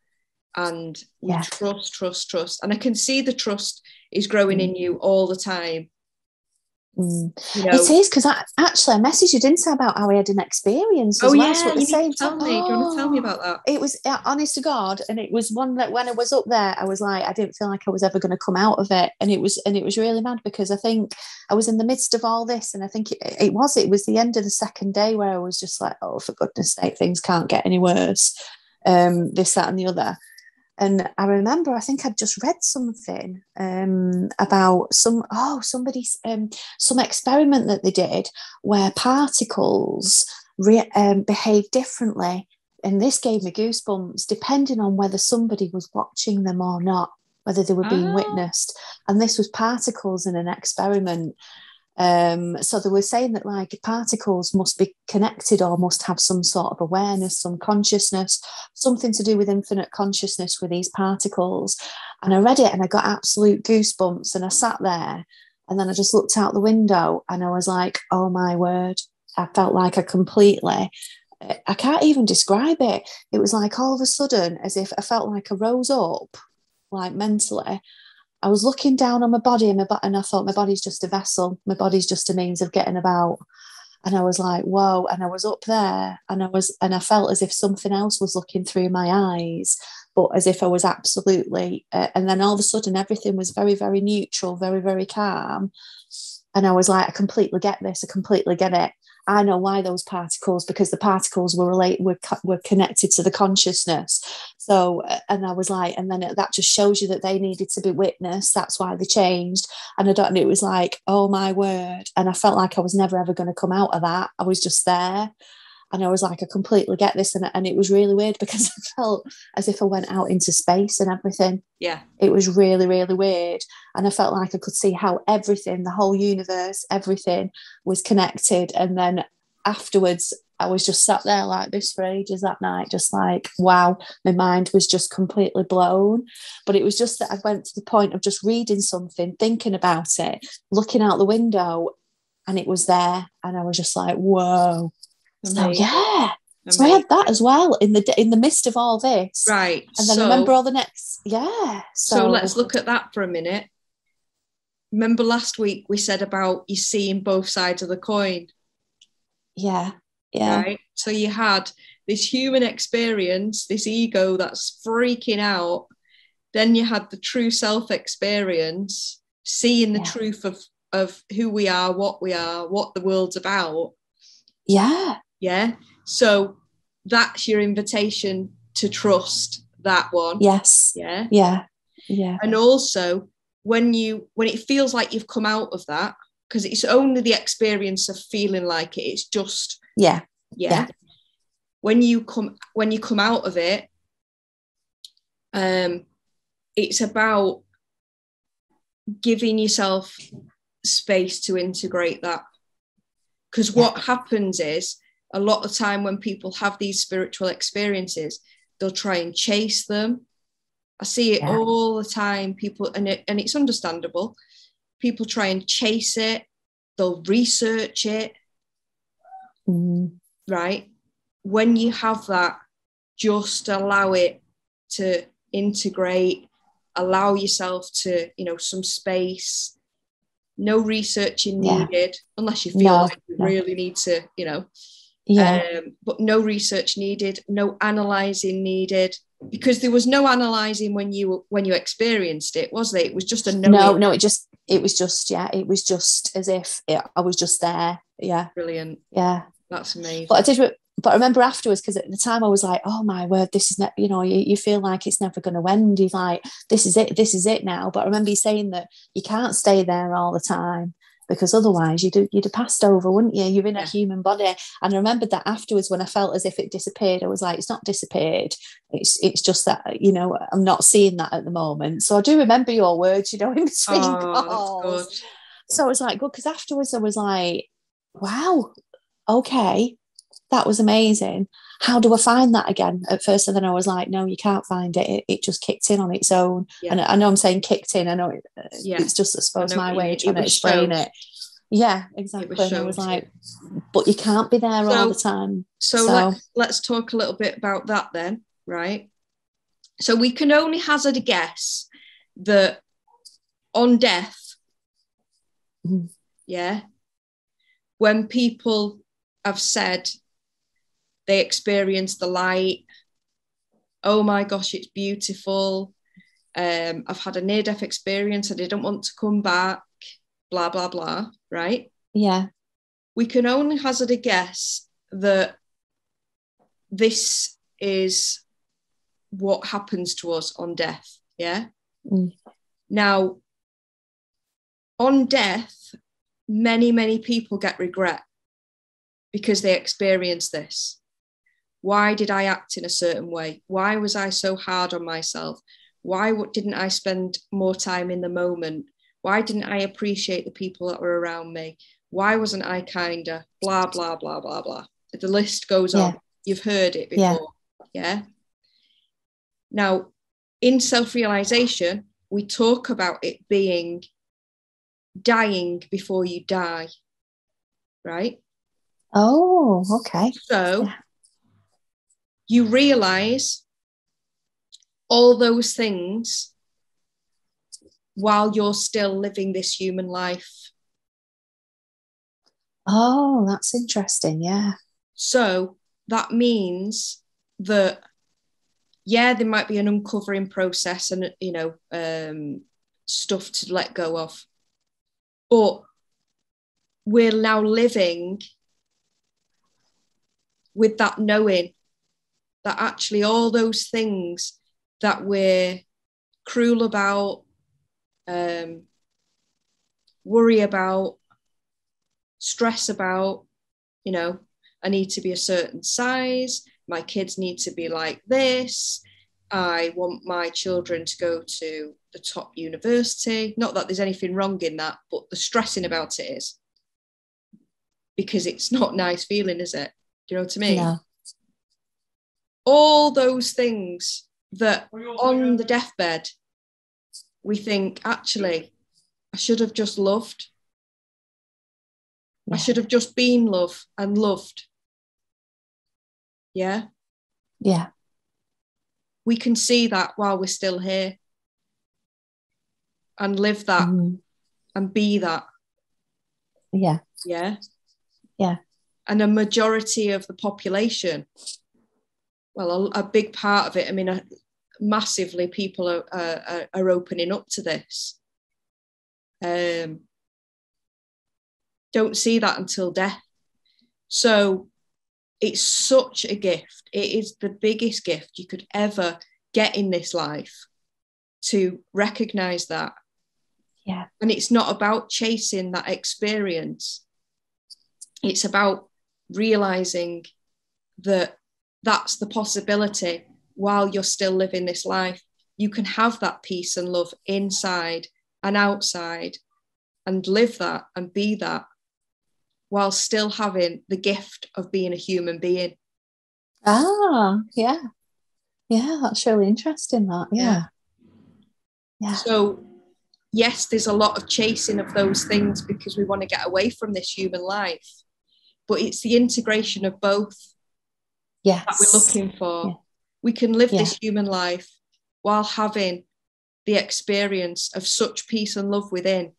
and we trust. And I can see the trust is growing in you all the time. It is, because I messaged you, didn't I, about how I had an experience as well. So at the same time, do you want to tell me about that? It was honest to God, and it was one that when I was up there, I was like, I didn't feel like I was ever going to come out of it, and it was really mad, because I think I was in the midst of all this, and I think it was the end of the second day where I was just like, oh, for goodness sake, things can't get any worse, this, that, and the other. And I remember, I think I'd just read something about some experiment that they did where particles behave differently. And this gave me goosebumps, depending on whether somebody was watching them or not, whether they were being witnessed. And this was particles in an experiment. So they were saying that like particles must be connected or must have some sort of awareness, some consciousness, something to do with infinite consciousness with these particles. And I read it and I got absolute goosebumps, and I sat there and then I just looked out the window and I was like, oh my word, I felt like I can't even describe it. It was like all of a sudden, as if I felt like I rose up, like mentally. I was looking down on my body and I thought my body's just a vessel. My body's just a means of getting about. And I was like, whoa. And I was up there and I felt as if something else was looking through my eyes, but as if I was absolutely, and then all of a sudden everything was very, very neutral, very, very calm. And I was like, I completely get this. I completely get it. I know why those particles, because the particles were connected to the consciousness. So, and I was like, and then that just shows you that they needed to be witnessed. That's why they changed. And it was like, oh my word. And I felt like I was never ever going to come out of that. I was just there. And I was like, I completely get this. And it was really weird because I felt as if I went out into space and everything. Yeah. It was really, really weird. And I felt like I could see how everything, the whole universe, everything was connected. And then afterwards, I was just sat there like this for ages that night, just like, wow, my mind was just completely blown. But it was just that I went to the point of just reading something, thinking about it, looking out the window, and it was there. And I was just like, whoa. Amazing. So yeah, so I had that as well in the midst of all this, right? And then I remember all the next, So let's look at that for a minute. Remember last week we said about you seeing both sides of the coin. Yeah. Right. So you had this human experience, this ego that's freaking out. Then you had the true self experience, seeing the truth of who we are, what the world's about. Yeah. So that's your invitation to trust that one. Yes. Yeah. And also when it feels like you've come out of that, because it's only the experience of feeling like it, it's just yeah. When you come out of it, it's about giving yourself space to integrate that. Because what happens is, a lot of time when people have these spiritual experiences, they'll try and chase them. I see it all the time. People, and it's understandable. People try and chase it. They'll research it. Right? When you have that, just allow it to integrate. Allow yourself to, some space. No researching needed, unless you feel like you really need to, but no research needed, no analysing needed, because there was no analysing when you experienced it, was there? It was just a knowing. No, it was just as if I was just there. Yeah. Brilliant. Yeah. That's amazing. But I remember afterwards, because at the time I was like, oh my word, this is you feel like it's never going to end. You're like, this is it now. But I remember you saying that you can't stay there all the time, because otherwise you'd have passed over, wouldn't you? You're in a human body. And I remembered that afterwards, when I felt as if it disappeared, I was like, it's not disappeared. It's just that, I'm not seeing that at the moment. So I do remember your words, in between calls. So I was like, good, because afterwards I was like, wow, okay, that was amazing. How do I find that again? At first, and then I was like, no, you can't find it. It just kicked in on its own. Yeah. And I know I'm saying kicked in. I know it's just, I suppose, my way of trying to explain it. Yeah, exactly. And I was like, but you can't be there all the time. So let's talk a little bit about that then, right? So we can only hazard a guess that on death, when people have said they experienced the light, oh my gosh, it's beautiful, I've had a near-death experience, I didn't want to come back, blah blah blah, right? Yeah. We can only hazard a guess that this is what happens to us on death. Yeah. Now, on death, many people get regret because they experience this. Why did I act in a certain way? Why was I so hard on myself? Why didn't I spend more time in the moment? Why didn't I appreciate the people that were around me? Why wasn't I kinder? Blah, blah, blah, blah, blah. The list goes on. You've heard it before. Yeah. Now, in self-realization, we talk about it being dying before you die. Right? Oh, okay. So you realize all those things while you're still living this human life. Oh, that's interesting. Yeah. So that means that, there might be an uncovering process and, stuff to let go of. But we're now living with that knowing that actually all those things that we're cruel about, worry about, stress about, I need to be a certain size, my kids need to be like this, I want my children to go to the top university. Not that there's anything wrong in that, but the stressing about it is. Because it's not nice feeling, is it? Do you know what I mean? No. All those things that on the deathbed, we think, actually, I should have just loved. I should have just been love and loved. Yeah? Yeah. We can see that while we're still here and live that and be that. Yeah. Yeah? Yeah. And a majority of the population, well, a big part of it, I mean, massively people are opening up to this. Don't see that until death. So it's such a gift. It is the biggest gift you could ever get in this life, to recognize that. Yeah. And it's not about chasing that experience. It's about realizing that that's the possibility while you're still living this life. You can have that peace and love inside and outside and live that and be that while still having the gift of being a human being. Ah, yeah. Yeah, that's really interesting, that. Yeah. So, yes, there's a lot of chasing of those things because we want to get away from this human life. But it's the integration of both that we're looking for. Yeah. We can live this human life while having the experience of such peace and love within.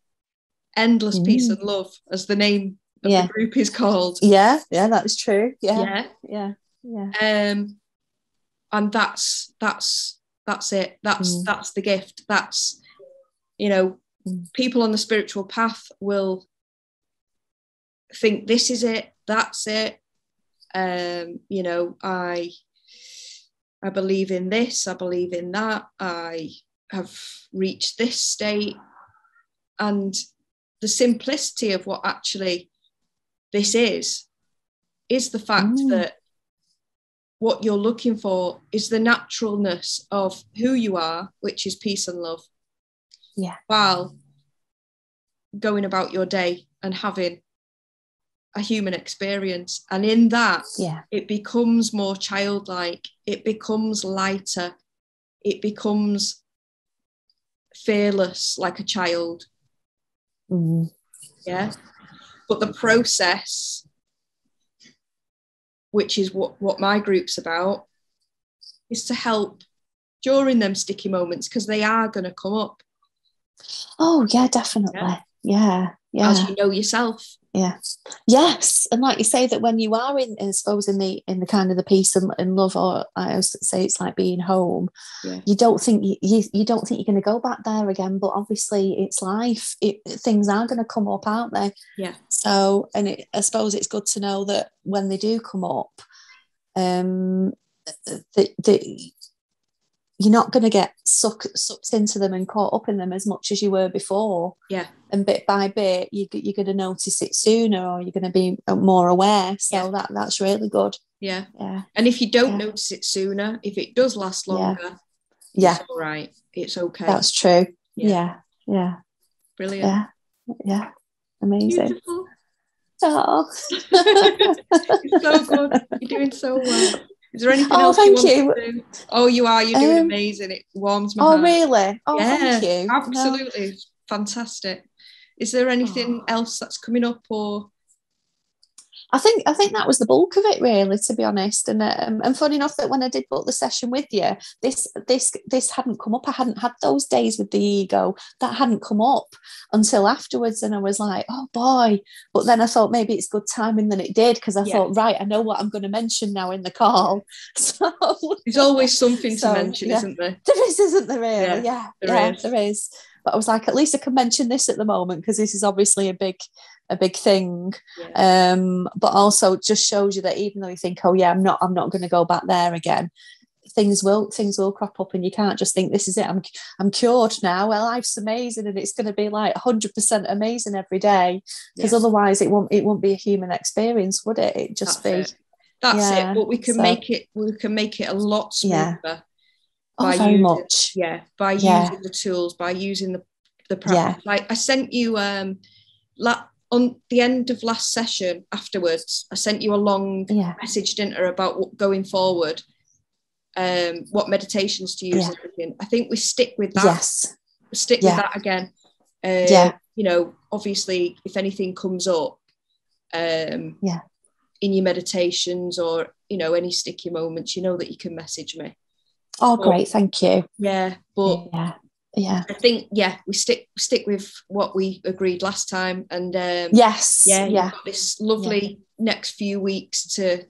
Endless peace and love, as the name of the group is called. Yeah, that is true. Yeah. And that's it. That's the gift. That's, people on the spiritual path will think this is it, that's it. I believe in this, I believe in that, I have reached this state. And the simplicity of what actually this is the fact that what you're looking for is the naturalness of who you are, which is peace and love. Yeah. While going about your day and having a human experience. And in that, it becomes more childlike, it becomes lighter, it becomes fearless like a child. Yeah. But the process, which is what my group's about, is to help during them sticky moments, because they are going to come up. Oh, yeah, definitely. Yeah. As you know yourself. Yeah. Yes. And like you say, that when you are in the kind of the peace and love, or I always say it's like being home, you don't think you don't think you're going to go back there again, but obviously it's life. Things are going to come up, aren't they? Yeah. So, and I suppose it's good to know that when they do come up, you're not going to get sucked into them and caught up in them as much as you were before. Yeah. And bit by bit, you're going to notice it sooner, or you're going to be more aware. So that's really good. Yeah. Yeah. And if you don't notice it sooner, if it does last longer, it's all right. It's okay. That's true. Yeah. Brilliant. Yeah. Yeah. Amazing. Beautiful. Oh. It's so good. You're doing so well. Is there anything else you want to do? Oh, you are. You're doing amazing. It warms my heart. Oh, really? Oh, yeah, thank you. Absolutely. No. Fantastic. Is there anything else that's coming up, or? I think that was the bulk of it, really, to be honest. And funny enough that when I did book the session with you, this hadn't come up. I hadn't had those days with the ego. That hadn't come up until afterwards, and I was like, oh boy. But then I thought maybe it's good timing that it did, because I thought, right, I know what I'm going to mention now in the call. So there's always something to mention, isn't there? There is, isn't there, really? Yeah, there is. But I was like, at least I can mention this at the moment, because this is obviously a big thing. But also just shows you that even though you think, oh yeah, I'm not going to go back there again, things will crop up, and you can't just think this is it, I'm cured now. Well, life's amazing, and it's going to be like 100% amazing every day, because otherwise it won't be a human experience, would it? It just That's it. But we can make it a lot smoother. By using the tools, by using the practice. Like I sent you on the end of last session afterwards, I sent you a long message, didn't I, about going forward, what meditations to use and everything. I think we stick with that. Yes. Stick with that again. You know, obviously if anything comes up in your meditations, or, you know, any sticky moments, you know that you can message me. Oh, great, thank you. Yeah, but I think we stick with what we agreed last time, and you've got this lovely next few weeks to,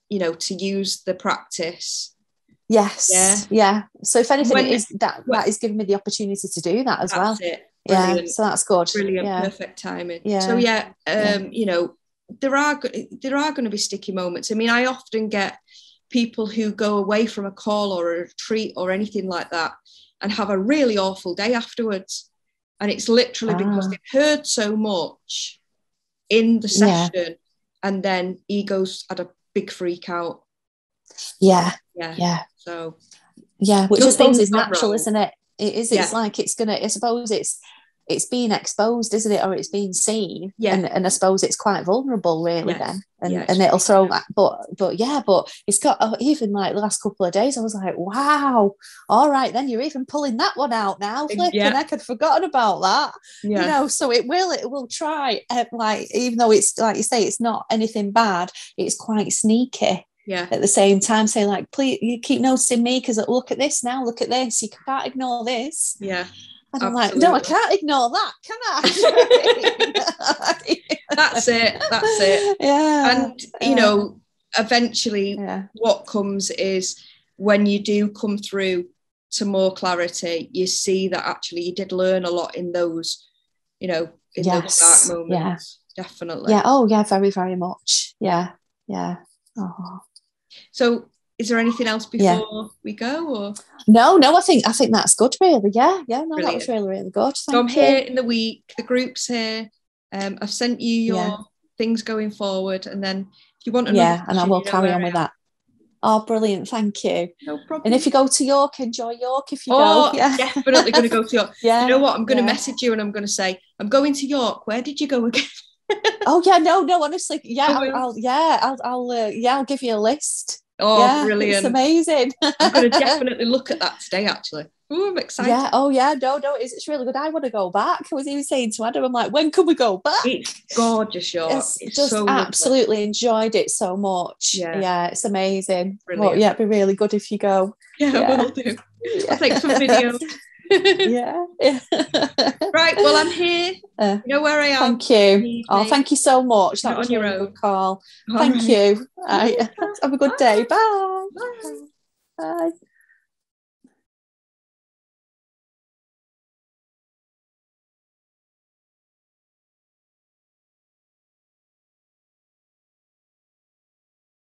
you know, to use the practice. Yes, So if anything, it is that is giving me the opportunity to do that as well. It. Yeah, so that's good. Brilliant, perfect timing. Yeah. So you know, there are going to be sticky moments. I mean, I often get people who go away from a call or a retreat or anything like that and have a really awful day afterwards, and it's literally because they've heard so much in the session, and then egos had a big freak out. So which I suppose is natural, isn't it? It is. It's like it's gonna, I suppose it's being exposed, isn't it, or it's being seen, and I suppose it's quite vulnerable, really, then, and it'll throw that. But it's got even like the last couple of days, I was like, wow, all right, then you're even pulling that one out now, flipping heck, I'd forgotten about that. You know, so it will try, like, even though it's like you say, it's not anything bad, it's quite sneaky. At the same time, say like, please, you keep noticing me, because look at this now, look at this, you can't ignore this. And I'm like, no, I can't ignore that, can I? That's it. And, you know, eventually what comes is when you do come through to more clarity, you see that actually you did learn a lot in those, you know, in those dark moments. Definitely. Very, very much. Oh. So is there anything else before we go, or? No, I think that's good, really. Brilliant. That was really, really good. So I'm here in the week, the group's here. I've sent you your things going forward, and then if you want another and I will carry on with that. Oh, brilliant, thank you. No problem. And if you go to York, enjoy York if you go. I'm definitely going to go to York. You know what, I'm going to message you and I'm going to say, I'm going to York, where did you go again? No, honestly, I'll give you a list. Brilliant. It's amazing. I'm going to definitely look at that today, actually. Oh, I'm excited. It's really good. I want to go back. I was even saying to Adam, I'm like, when can we go back? It's gorgeous, it's just so absolutely enjoyed it so much. It's amazing. Well, it'd be really good if you go. I will do. I'll take some videos. Right, well, I'm here. You know where I am. Thank you. Thank you so much. That was a really good call. Thank you. Have a good day. Bye. Bye. Bye.